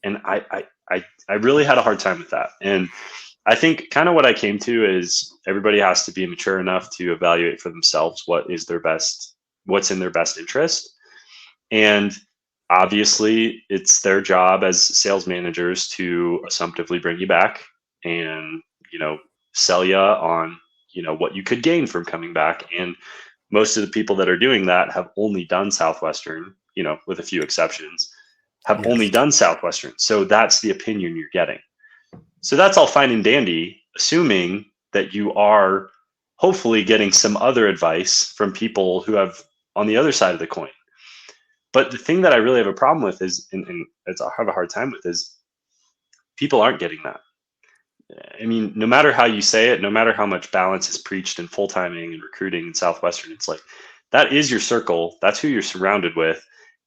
And I really had a hard time with that. And I think kind of what I came to is everybody has to be mature enough to evaluate for themselves what's in their best interest. And obviously it's their job as sales managers to assumptively bring you back and, sell you on, what you could gain from coming back. And most of the people that are doing that have only done Southwestern, with a few exceptions, have only Yes. done Southwestern. So that's the opinion you're getting. So that's all fine and dandy, assuming that you are hopefully getting some other advice from people who have on the other side of the coin. But the thing that I really have a problem with is, and it's, I have a hard time with, is people aren't getting that. I mean, no matter how you say it, no matter how much balance is preached in full timing and recruiting in Southwestern, it's like that is your circle. That's who you're surrounded with.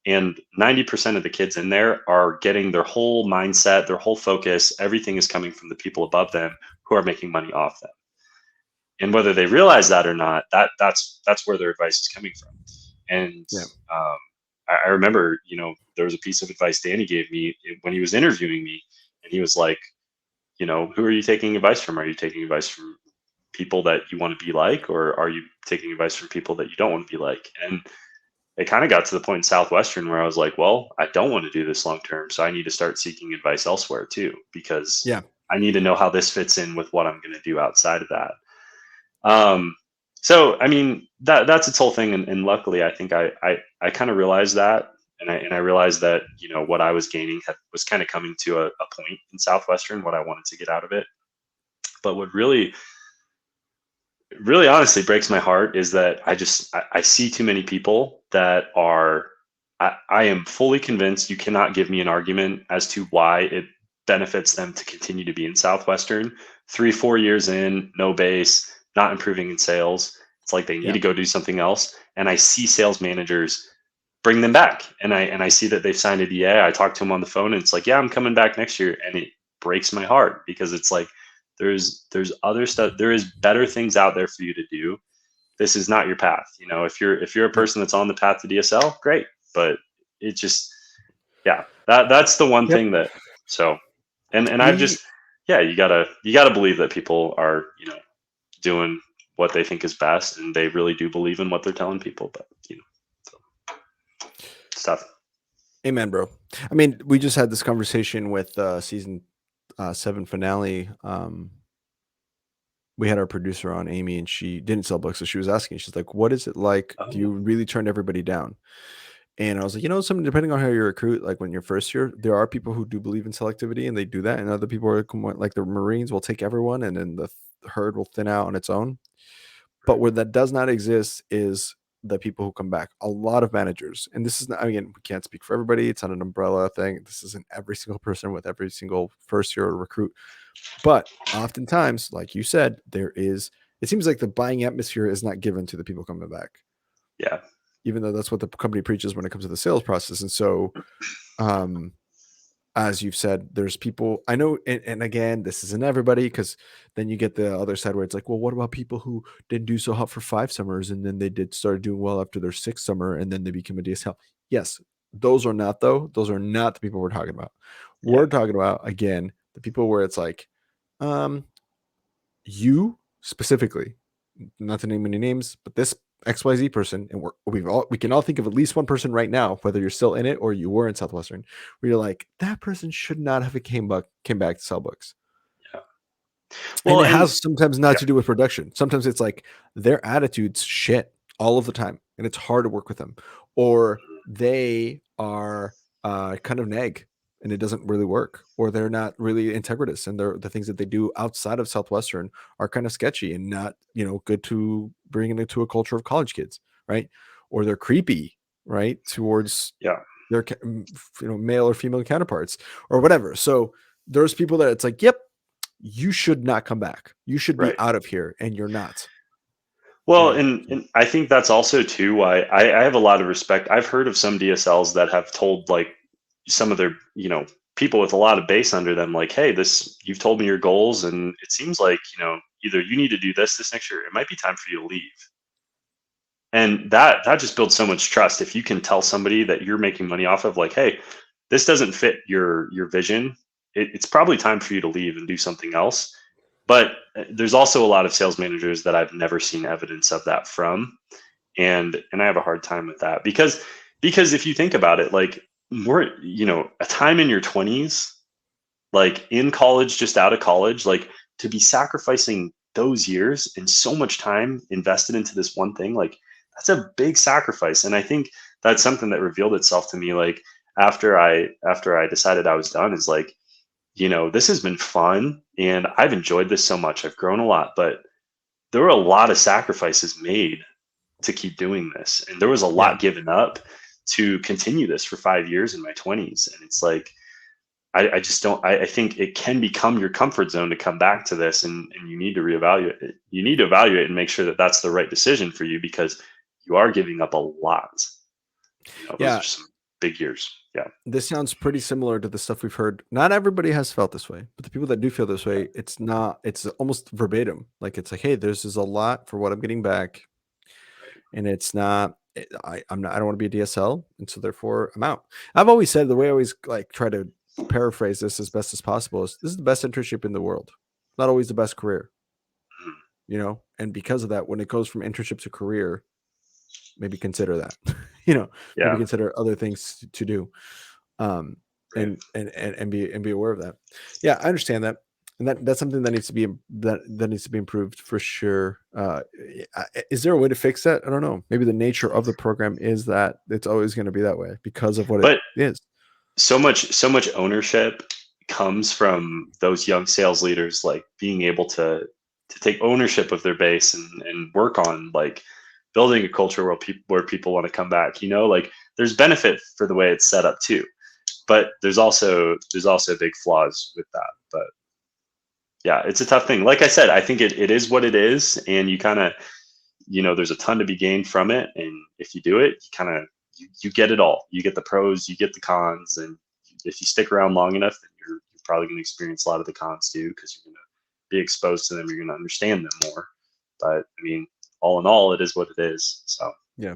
And 90% of the kids in there are getting their whole mindset, their whole focus, everything is coming from the people above them who are making money off them. And whether they realize that or not, that's where their advice is coming from. And Yeah. I remember, there was a piece of advice Danny gave me when he was interviewing me, and he was like, who are you taking advice from? Are you taking advice from people that you want to be like, or are you taking advice from people that you don't want to be like? And it kind of got to the point in Southwestern where I was like, well, I don't want to do this long term, so I need to start seeking advice elsewhere too, because Yeah. I need to know how this fits in with what I'm going to do outside of that. So I mean, that's its whole thing, and luckily, I think I kind of realized that, and I realized that what I was gaining was kind of coming to a point in Southwestern, what I wanted to get out of it. But what really honestly breaks my heart is that I see too many people that are, I am fully convinced you cannot give me an argument as to why it benefits them to continue to be in Southwestern 3-4 years in, no base, not improving in sales. It's like they need to go do something else. And I see sales managers bring them back, and I see that they've signed a DA. I talk to them on the phone, and it's like, yeah, I'm coming back next year, and it breaks my heart because it's like there's other stuff. There is better things out there for you to do. This is not your path. You know, if you're a person that's on the path to DSL, great, but it just, yeah, that's the one thing that, so, and I've just, yeah, you gotta believe that people are, you know, doing what they think is best, and they really do believe in what they're telling people, but you know, so stuff. Amen, bro. I mean, we just had this conversation with season 7 finale. We had our producer on, Amy, and she didn't sell books, so she was asking, she's like, what is it like? Do you really turn everybody down? And I was like, you know, something, depending on how you recruit, like when you're first year, there are people who do believe in selectivity and they do that, and other people are like the Marines will take everyone, and then the herd will thin out on its own. But where that does not exist is the people who come back. A lot of managers, and this is not, again, we can't speak for everybody. It's not an umbrella thing. This isn't every single person with every single first year recruit. But oftentimes, like you said, it seems like the buying atmosphere is not given to the people coming back. Yeah. Even though that's what the company preaches when it comes to the sales process. And so, as you've said, there's people I know, and again, this isn't everybody, because then you get the other side where it's like, well, what about people who didn't do so hot for 5 summers and then they started doing well after their 6th summer and then they became a DSL? Yes, those are not the people we're talking about. We're talking about, again, the people where it's like, you specifically, not to name any names, but this XYZ person, and we can all think of at least one person right now, whether you're still in it or you were in Southwestern, where you're like, that person should not have came back to sell books. Yeah. Well, and it has sometimes not to do with production. Sometimes it's like their attitude's shit all of the time, and it's hard to work with them, or they are kind of neg, and it doesn't really work, or they're not really integritous, and the things that they do outside of Southwestern are kind of sketchy and not, you know, good to bring into a culture of college kids, right? Or they're creepy, right, towards their, you know, male or female counterparts or whatever. So there's people that it's like, yep, you should not come back. You should be out of here, and you're not. Well, and I think that's also too why I have a lot of respect. I've heard of some DSLs that have told like some of their, you know, people with a lot of base under them, like, hey, you've told me your goals, and it seems like, you know, either you need to do this next year, it might be time for you to leave. And that just builds so much trust. If you can tell somebody that you're making money off of, like, hey, this doesn't fit your vision, it's probably time for you to leave and do something else. But there's also a lot of sales managers that I've never seen evidence of that from. And I have a hard time with that because if you think about it, like, we're, you know, a time in your 20s, like in college, just out of college, like to be sacrificing those years and so much time invested into this one thing, like that's a big sacrifice. And I think that's something that revealed itself to me, like after I decided I was done, is like, you know, this has been fun and I've enjoyed this so much. I've grown a lot, but there were a lot of sacrifices made to keep doing this. And there was a lot given up to continue this for 5 years in my 20s. And it's like, I just don't, I think it can become your comfort zone to come back to this, and you need to reevaluate it. You need to evaluate and make sure that that's the right decision for you, because you are giving up a lot. You know, those are some big years. Yeah. This sounds pretty similar to the stuff we've heard. Not everybody has felt this way, but the people that do feel this way, it's almost verbatim. Like, it's like, hey, there's a lot for what I'm getting back. And it's not, I don't want to be a DSL. And so therefore I'm out. I've always said, the way I always like try to paraphrase this as best as possible is, this is the best internship in the world. Not always the best career, you know? And because of that, when it goes from internship to career, maybe consider that, you know, maybe consider other things to do. And be aware of that. Yeah, I understand that. And that's something that needs to be improved for sure. Is there a way to fix that? I don't know. Maybe the nature of the program is that it's always going to be that way because of what it is. So much ownership comes from those young sales leaders, like being able to take ownership of their base and work on like building a culture where people want to come back. You know, like there's benefit for the way it's set up too, but there's also big flaws with that. But Yeah, it's a tough thing. Like I said, I think it is what it is, and you kind of, there's a ton to be gained from it, and if you do it, you get it all. You get the pros, you get the cons, and if you stick around long enough, then you're probably going to experience a lot of the cons too, because you're going to be exposed to them. You're going to understand them more. But I mean, all in all, it is what it is. So Yeah.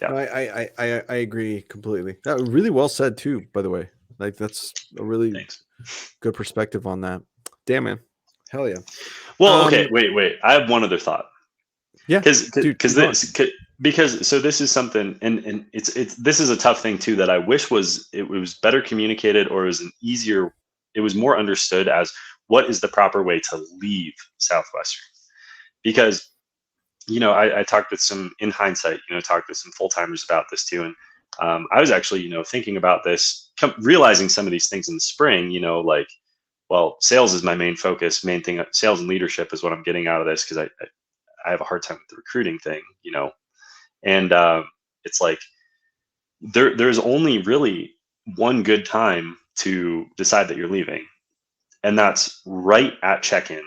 Yeah. No, I agree completely. That was really well said too, by the way. Like that's a really thanks. good perspective on that. Damn, man. Hell yeah. Well, okay, wait. I have one other thought. Yeah. Because Dude, keep going. so this is something, and it's this is a tough thing too, that I wish it was better communicated, or it was more understood as what is the proper way to leave Southwestern. Because I talked with some, in hindsight, talked with some full timers about this too, and I was actually thinking about this, realizing some of these things in the spring, like, well, sales is my main focus, main thing. Sales and leadership is what I'm getting out of this, because I have a hard time with the recruiting thing, and it's like there's only really one good time to decide that you're leaving, and that's right at check-in.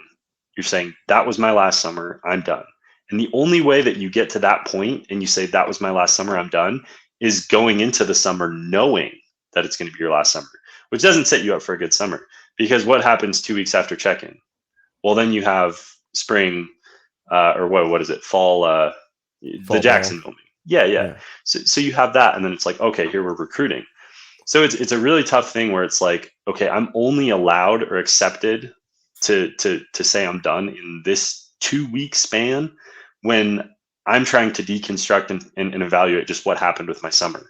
You're saying, that was my last summer, I'm done. And the only way that you get to that point and you say, that was my last summer, I'm done, is going into the summer knowing that it's going to be your last summer, which doesn't set you up for a good summer. Because what happens 2 weeks after check-in? Well, then you have spring, or what is it? Fall, the Jacksonville meeting. Yeah. So you have that, and then it's like, okay, here we're recruiting. So it's a really tough thing where it's like, okay, I'm only allowed or accepted to say I'm done in this 2-week span, when I'm trying to deconstruct and evaluate just what happened with my summer.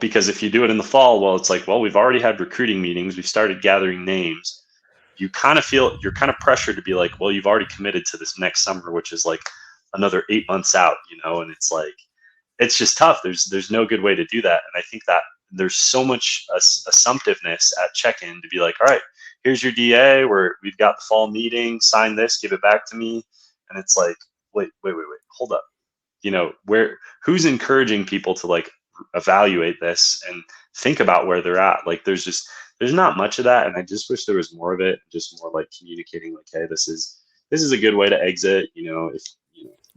Because if you do it in the fall, well, it's like, well, we've already had recruiting meetings, we've started gathering names. You kind of feel, you're kind of pressured to be like, well, you've already committed to this next summer, which is like another 8 months out, and it's like, it's just tough. There's no good way to do that. And I think that there's so much assumptiveness at check-in to be like, all right, here's your DA, we've got the fall meeting, sign this, give it back to me. And it's like, wait, hold up. Who's encouraging people to like evaluate this and think about where they're at? Like, there's not much of that. And I just wish there was more of it, just more like communicating like, hey, this is a good way to exit,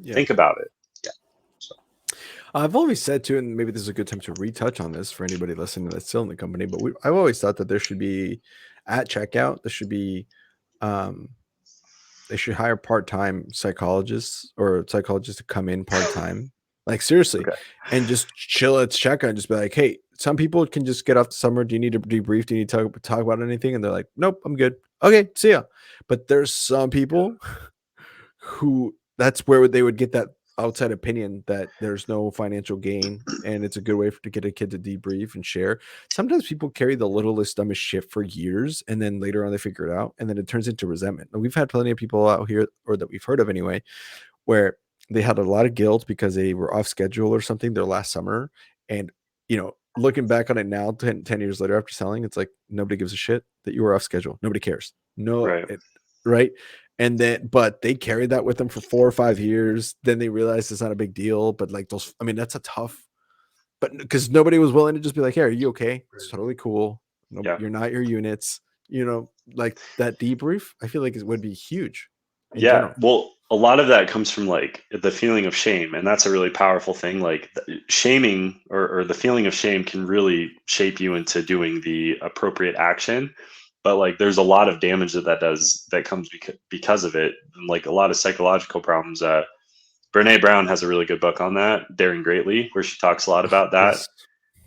think about it. Yeah. So. I've always said too, and maybe this is a good time to retouch on this for anybody listening that's still in the company, but I've always thought that there should be, at checkout, there should be, they should hire part-time psychologists or psychologists to come in part-time, like seriously, Okay. and just chill at checkout and just be like, hey, some people can just get off the summer. Do you need to debrief? Do you need to talk about anything? And they're like, nope, I'm good. Okay, see ya. But there's some people who that's where they would get that outside opinion that there's no financial gain and it's a good way to get a kid to debrief and share. Sometimes people carry the littlest, dumbest shit for years, and then later on they figure it out, and then it turns into resentment. And we've had plenty of people out here, or that we've heard of anyway, where they had a lot of guilt because they were off schedule or something their last summer. And, looking back on it now, 10 years later after selling, it's like, nobody gives a shit that you were off schedule. Nobody cares. No, Right. Right. And then, but they carried that with them for 4 or 5 years. Then they realized it's not a big deal. But like that's a tough, but because nobody was willing to just be like, hey, are you okay? It's totally cool. No, Yeah. You're not your units, like that debrief. I feel like it would be huge. Yeah. General. Well, a lot of that comes from like the feeling of shame. And that's a really powerful thing. Like shaming or the feeling of shame can really shape you into doing the appropriate action. But like, there's a lot of damage that comes because of it. And like a lot of psychological problems. Brene Brown has a really good book on that, Daring Greatly, where she talks a lot about that. Yes.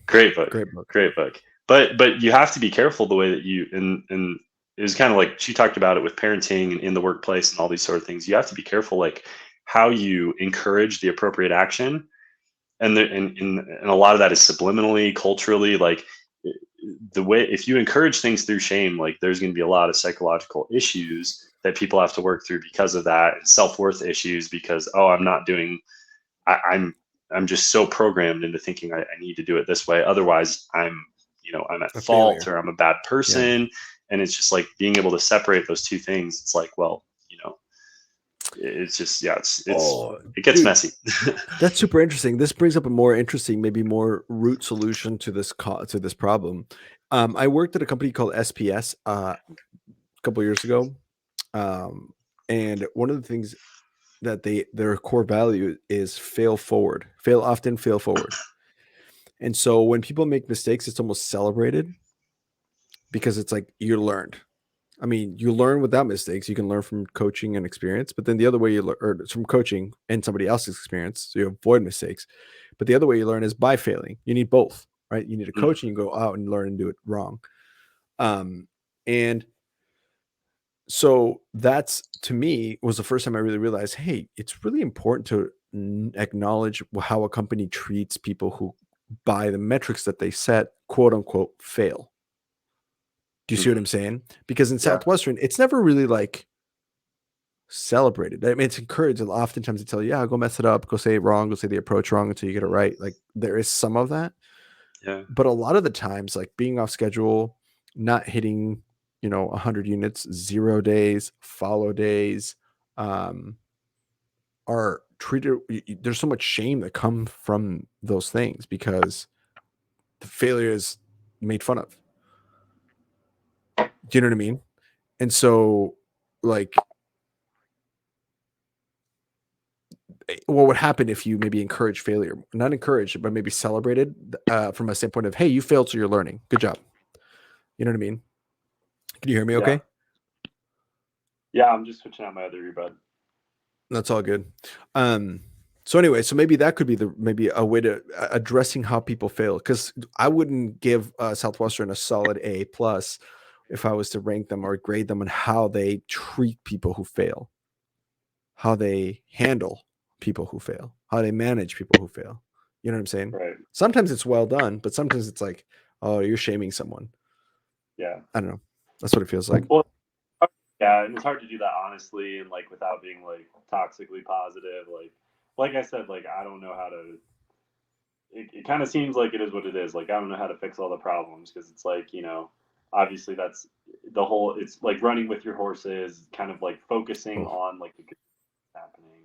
Great book. But you have to be careful the way that you, and it was kind of like she talked about it with parenting and in the workplace and all these sort of things. You have to be careful, like how you encourage the appropriate action, and a lot of that is subliminally, culturally, like the way, if you encourage things through shame, like there's going to be a lot of psychological issues that people have to work through because of that, and self-worth issues because, I'm just so programmed into thinking I need to do it this way, otherwise I'm at A fault failure. or I'm a bad person. And it's just like being able to separate those two things. It's like, well, it's just, it gets messy. That's super interesting. This brings up a more interesting, maybe more root solution to this problem. I worked at a company called SPS a couple years ago, And one of the things that their core value is fail forward, fail often, fail forward. And so when people make mistakes, it's almost celebrated because it's like you learned. I mean, you learn without mistakes. You can learn from coaching and experience, but then the other way you learn, or it's from coaching and somebody else's experience, so you avoid mistakes. But the other way you learn is by failing. You need both, right? You need a coach, and you go out and learn and do it wrong. And so that's, to me, was the first time I really realized, hey, it's really important to acknowledge how a company treats people who, by the metrics that they set, quote unquote, fail. Do you see what I'm saying? Because in Southwestern, it's never really like celebrated. I mean, it's encouraged. Oftentimes they tell you, yeah, go mess it up, go say it wrong, go say the approach wrong until you get it right. Like there is some of that. Yeah. But a lot of the times, like being off schedule, not hitting, 100 units, 0 days, follow days, are treated. There's so much shame that come from those things because the failure is made fun of. Do you know what I mean? And so, like, what would happen if you maybe encourage failure? Not encouraged, but maybe celebrated from a standpoint of, hey, you failed, so you're learning. Good job. You know what I mean? Can you hear me okay? Yeah, I'm just switching out my other earbud. That's all good. So anyway, so maybe that could be maybe a way to addressing how people fail, because I wouldn't give Southwestern a solid A+ if I was to rank them or grade them on how they treat people who fail, how they handle people who fail, how they manage people who fail. You know what I'm saying? Right. Sometimes it's well done, but sometimes it's like, oh, you're shaming someone. Yeah. I don't know. That's what it feels like. Well, yeah, and it's hard to do that honestly and like without being like toxically positive. Like I said, like I don't know how to. It kind of seems like it is what it is. Like I don't know how to fix all the problems because it's like obviously that's the whole. It's like running with your horses, kind of like focusing on like the good happening.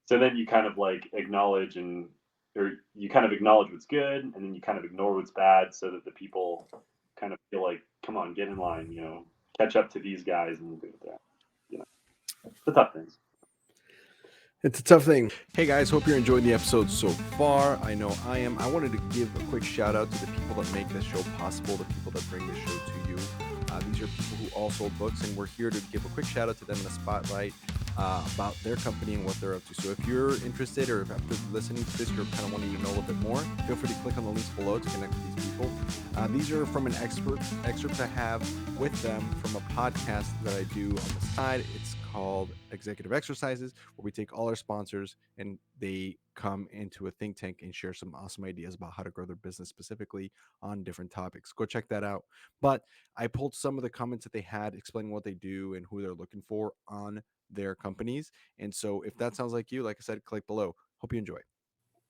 So then you kind of like acknowledge or you kind of acknowledge what's good, and then you kind of ignore what's bad, so that the people kind of feel like, come on, get in line, catch up to these guys, and do that. It's a tough thing. It's a tough thing. Hey guys, hope you're enjoying the episode so far. I know I am. I wanted to give a quick shout out to the people that make this show possible, the people that bring this show to you. These are people who all sold books, and we're here to give a quick shout out to them in a spotlight about their company and what they're up to. So if you're interested, or if after listening to this, you're kind of wanting to know a little bit more, feel free to click on the links below to connect with these people. These are from an excerpt I have with them from a podcast that I do on the side. It's called Executive Exercises, where we take all our sponsors and they come into a think tank and share some awesome ideas about how to grow their business specifically on different topics. Go check that out. But I pulled some of the comments that they had explaining what they do and who they're looking for on their companies. And so if that sounds like you, like I said, click below. Hope you enjoy.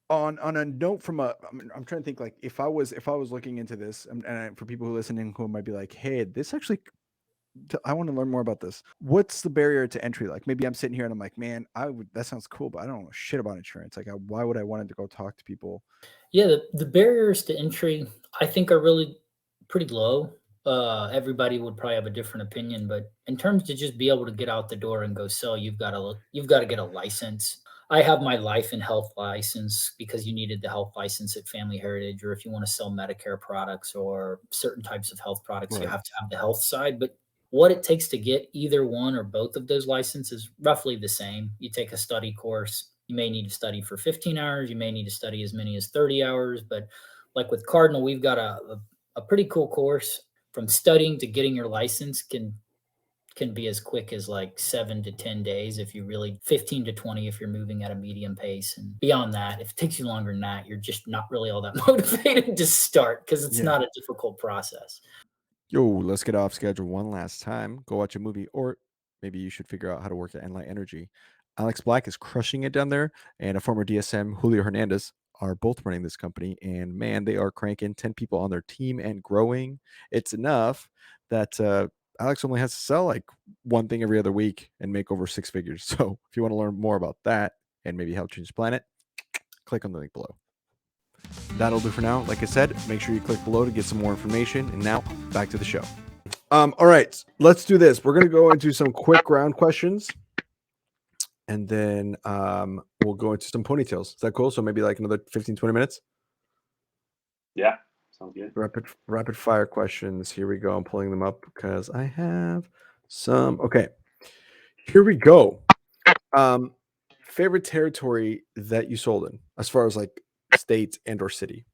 On a note from I'm trying to think, like if I was looking into this, and for people who are listening who might be like, hey, this actually, I want to learn more about this. What's the barrier to entry? Like maybe I'm sitting here and I'm like, man, that sounds cool, but I don't know shit about insurance. Like why would I want to go talk to people? Yeah, the barriers to entry, I think, are really pretty low. Everybody would probably have a different opinion, but in terms to just be able to get out the door and go sell, you've got to get a license. I have my life and health license because you needed the health license at Family Heritage, or if you want to sell Medicare products or certain types of health products, you have to have the health side. But what it takes to get either one or both of those licenses is roughly the same. You take a study course. You may need to study for 15 hours. You may need to study as many as 30 hours. But like with Cardinal, we've got a pretty cool course. From studying to getting your license can be as quick as like 7 to 10 days if you really 15 to 20 if you're moving at a medium pace. And beyond that, if it takes you longer than that, you're just not really all that motivated to start because it's not a difficult process. Yo, let's get off schedule one last time. Go watch a movie, or maybe you should figure out how to work at EnLight.Energy. Alex Black is crushing it down there, and a former DSM, Julio Hernandez, are both running this company. And man, they are cranking 10 people on their team and growing. It's enough that Alex only has to sell like one thing every other week and make over 6 figures. So if you want to learn more about that and maybe help change the planet, click on the link below. That'll do for now. Like I said, make sure you click below to get some more information. And now back to the show. All right, let's do this. We're gonna go into some quick round questions, and then we'll go into some ponytails. Is that cool? So maybe like another 15, 20 minutes. Yeah, sounds good. Rapid fire questions. Here we go. I'm pulling them up because I have some. Okay, here we go. Favorite territory that you sold in, as far as like state and or city?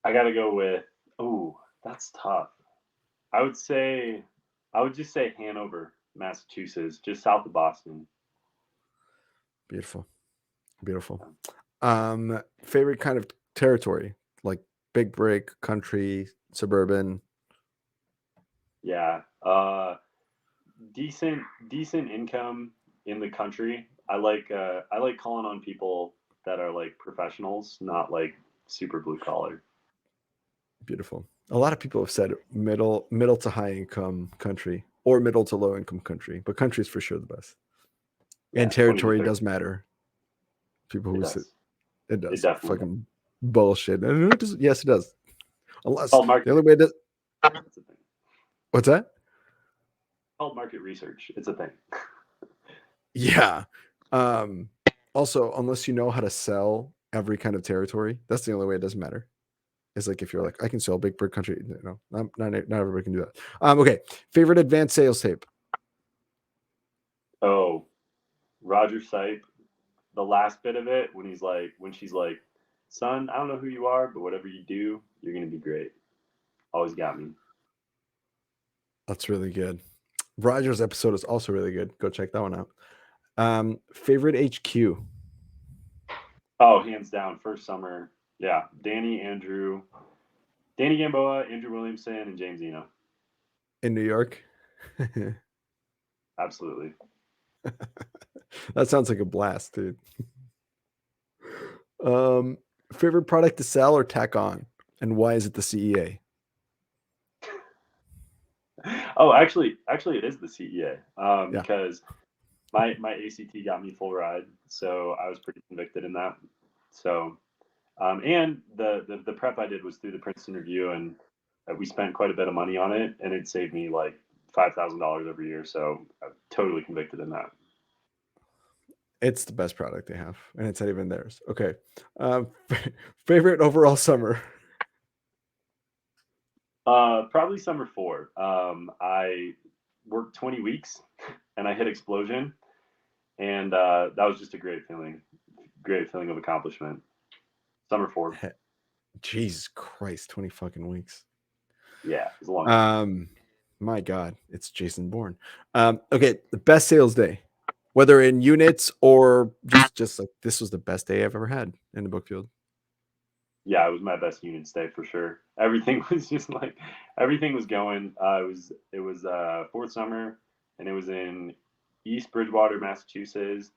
I gotta go with. Oh, that's tough. I would say, I would just say Hanover, Massachusetts, just south of Boston. Beautiful, beautiful. Favorite kind of territory, like big break, country, suburban. Yeah. Decent income in the country. I like calling on people that are like professionals, not like super blue collar. Beautiful. A lot of people have said middle to high income country or middle to low income country, but country is for sure the best. Yeah, And 20 to territory 30. does matter. People It who say does. it It does. definitely does. Fucking bullshit. And it does, yes, it does. Unless Called market. the only way to It's a thing. what's that? Called market research. It's a thing. Yeah. Also, unless you know how to sell every kind of territory, that's the only way it doesn't matter. It's like if you're like, I can sell big bird country. No, not everybody can do that. Okay. Favorite advanced sales tape. Oh, Roger Sipe, the last bit of it when she's like, son, I don't know who you are, but whatever you do, you're gonna be great. Always got me. That's really good. Roger's episode is also really good. Go check that one out. Favorite HQ Oh, hands down, first summer. Yeah, Danny Gamboa, Andrew Williamson, and James Eno. in New York. Absolutely. That sounds like a blast, dude. Favorite product to sell or tack on, and why is it the CEA? Oh, actually, it is the CEA. Yeah. Because my ACT got me full ride, so I was pretty convicted in that. So, and the prep I did was through the Princeton Review, and we spent quite a bit of money on it, and it saved me like $5,000 every year. So I'm totally convicted in that. It's the best product they have, and it's not even theirs. Okay. Um, favorite overall summer. Probably summer 4. I worked 20 weeks, and I hit explosion, and that was just a great feeling of accomplishment. Summer 4. Jesus Christ, 20 fucking weeks. Yeah, it was a long time. My God, it's Jason Bourne. Okay, the best sales day, whether in units or just like this was the best day I've ever had in the book field. Yeah, it was my best unit stay for sure. Everything was just like everything was going. It was fourth summer, and it was in East Bridgewater, Massachusetts.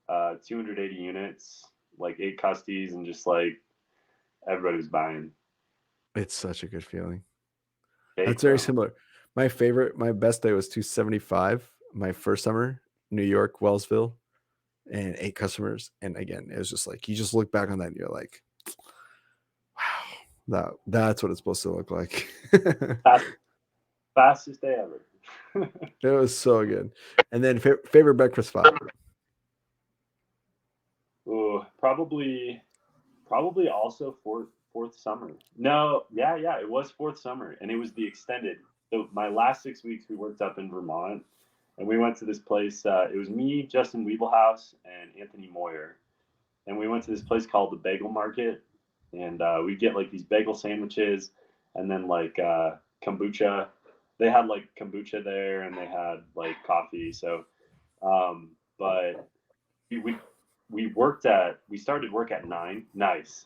280 units, like 8 custies, and just like everybody was buying. It's such a good feeling. Cake, That's very bro. similar. My best day was 275. My first summer, New York, Wellsville, and 8 customers. And again, it was just like you just look back on that and you're like, wow, that's what it's supposed to look like. Fastest day ever. It was so good. And then favorite breakfast spot. Ooh, probably also fourth summer. No, yeah, it was fourth summer, and it was the extended. So my last 6 weeks, we worked up in Vermont, and we went to this place. It was me, Justin Weebelhouse, and Anthony Moyer, and we went to this place called the Bagel Market, and we get like these bagel sandwiches, and then like kombucha. They had like kombucha there, and they had like coffee. So, but we we started work at 9. Nice.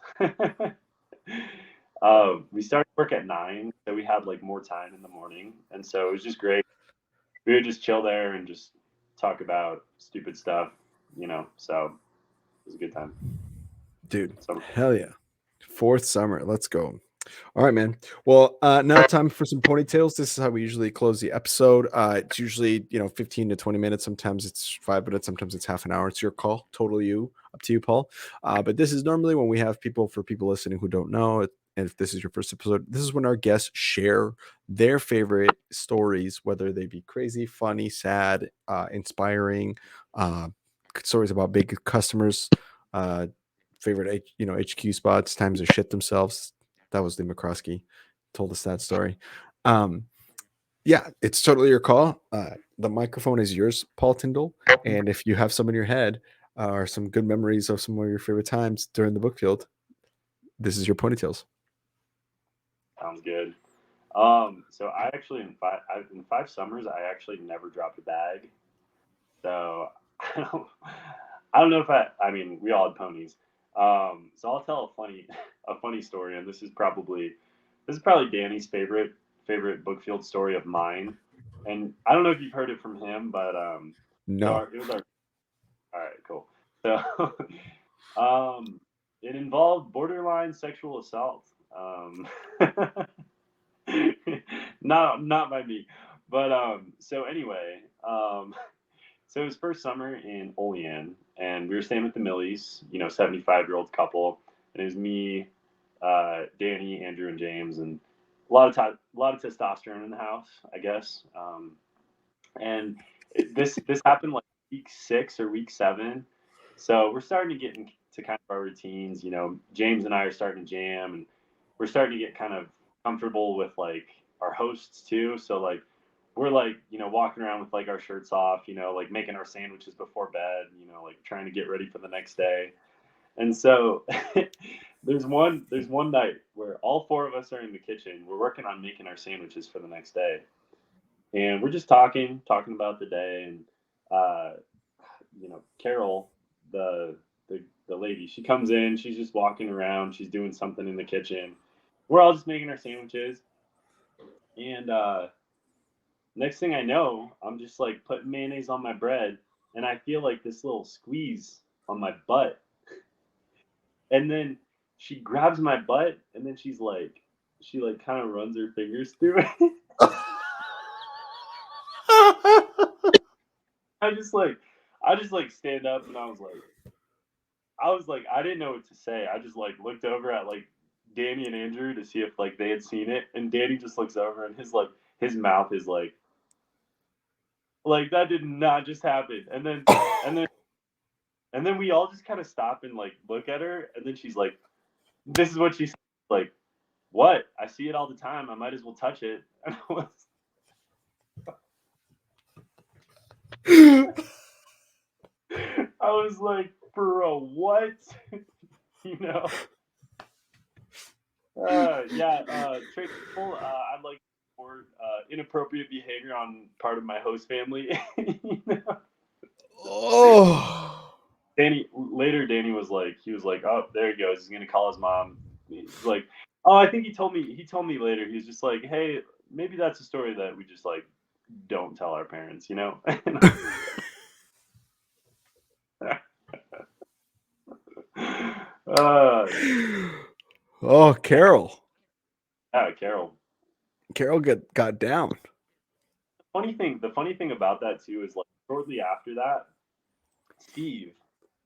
We started work at 9, so we had like more time in the morning, and so it was just great. We would just chill there and just talk about stupid stuff, So it was a good time. Dude, So hell yeah. Fourth summer. Let's go. All right, man. Well, now time for some ponytails. This is how we usually close the episode. It's usually 15 to 20 minutes. Sometimes it's 5 minutes. Sometimes it's half an hour. It's your call. Totally up to you, Paul. But this is normally when we have people listening who don't know. And if this is your first episode, this is when our guests share their favorite stories, whether they be crazy, funny, sad, inspiring, uh, stories about big customers, uh, favorite HQ spots, times they shit themselves. That was Lee McCroskey told us that story. Yeah, it's totally your call. The microphone is yours, Paul Tindall. And if you have some in your head or some good memories of some of your favorite times during the book field, this is your ponytails. Sounds good. So I actually in 5 summers I actually never dropped a bag. So I don't know if I mean we all had ponies. So I'll tell a funny story, and this is probably Danny's favorite book field story of mine. And I don't know if you've heard it from him, but No. it was our all right, cool. So it involved borderline sexual assault. Not by me, but so anyway, so it was first summer in Olean, and we were staying with the Millies, 75-year-old couple, and it was me, Danny, Andrew, and James, and a lot of testosterone in the house, I guess. And this happened like week 6 or week 7, so we're starting to get into kind of our routines. James and I are starting to jam, and we're starting to get kind of comfortable with like our hosts too. So like we're like walking around with like our shirts off, like making our sandwiches before bed, like trying to get ready for the next day. And so there's one night where all 4 of us are in the kitchen. We're working on making our sandwiches for the next day, and we're just talking about the day. And Carol, the, the lady, she comes in, she's just walking around, she's doing something in the kitchen. We're all just making our sandwiches, and next thing I know, I'm just like putting mayonnaise on my bread, and I feel like this little squeeze on my butt. And then she grabs my butt, and then she like kind of runs her fingers through it. I just like stand up, and I didn't know what to say. I just like looked over at like Danny and Andrew to see if like they had seen it, and Danny just looks over, and his mouth is like that did not just happen. And then we all just kind of stop and like look at her, and then she's like, "This is what she's like. What? I see it all the time. I might as well touch it." And I was like, "Bro, what?" you know? Trade people. I'd like to report inappropriate behavior on part of my host family. Oh. Danny was like, "Oh, there he goes. He's gonna call his mom." He's like, "Oh, I think he told me." He told me later. He was just like, "Hey, maybe that's a story that we just like don't tell our parents," uh, Oh, Carol. Carol. Carol got down. The funny thing about that too is like shortly after that, Steve,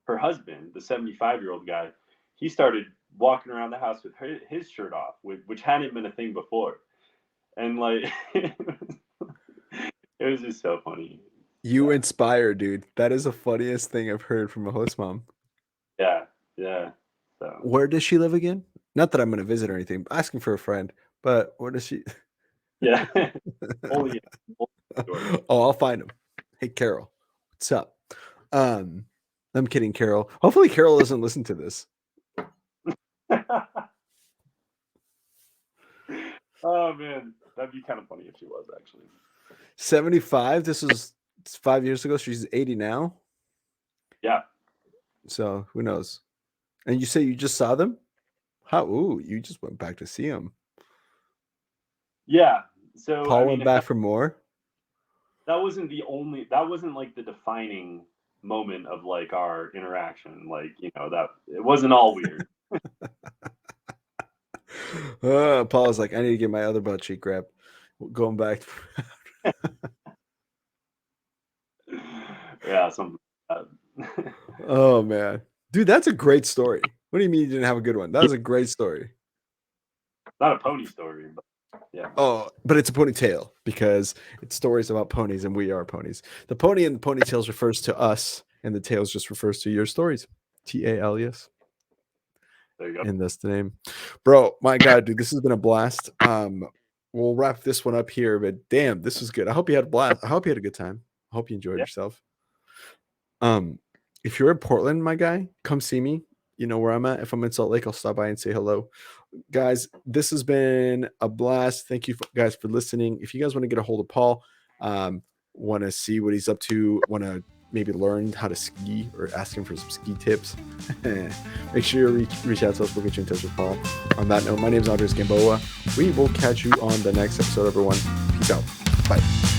her husband, the 75-year-old guy, he started walking around the house with his shirt off, which hadn't been a thing before. And like, it was just so funny. You inspire, dude. That is the funniest thing I've heard from a host mom. Yeah. So Where does she live again? Not that I'm going to visit or anything. I'm asking for a friend, but where does she? yeah. Only Oh, I'll find him. Hey, Carol, what's up? I'm kidding, Carol. Hopefully, Carol doesn't listen to this. Oh man, that'd be kind of funny if she was actually. 75. This was 5 years ago. She's 80 now. Yeah. So who knows? And you say you just saw them? How? Ooh, you just went back to see them. Yeah. So Paul went back for more. That wasn't that wasn't like the defining moment of like our interaction. Like, that it wasn't all weird. Paul is like, I need to get my other butt cheek grab. Going back. Yeah, something like that. Oh man, dude, that's a great story. What do you mean you didn't have a good one? That was a great story. Not a pony story, but yeah. Oh, but it's a ponytail because it's stories about ponies and we are ponies. The pony and the ponytails refers to us, and the tails just refers to your stories. TALES. There you go. And that's the name. Bro, my God, dude, this has been a blast. We'll wrap this one up here, but damn, this was good. I hope you had a blast. I hope you had a good time. I hope you enjoyed yourself. If you're in Portland, my guy, come see me. You know where I'm at. If I'm in Salt Lake, I'll stop by and say hello. Guys, this has been a blast. Thank you guys for listening. If you guys want to get a hold of Paul, want to see what he's up to, want to maybe learn how to ski or ask him for some ski tips, make sure you reach out to us. We'll get you in touch with Paul. On that note, my name is Andres Gamboa. We will catch you on the next episode, everyone. Peace out. Bye.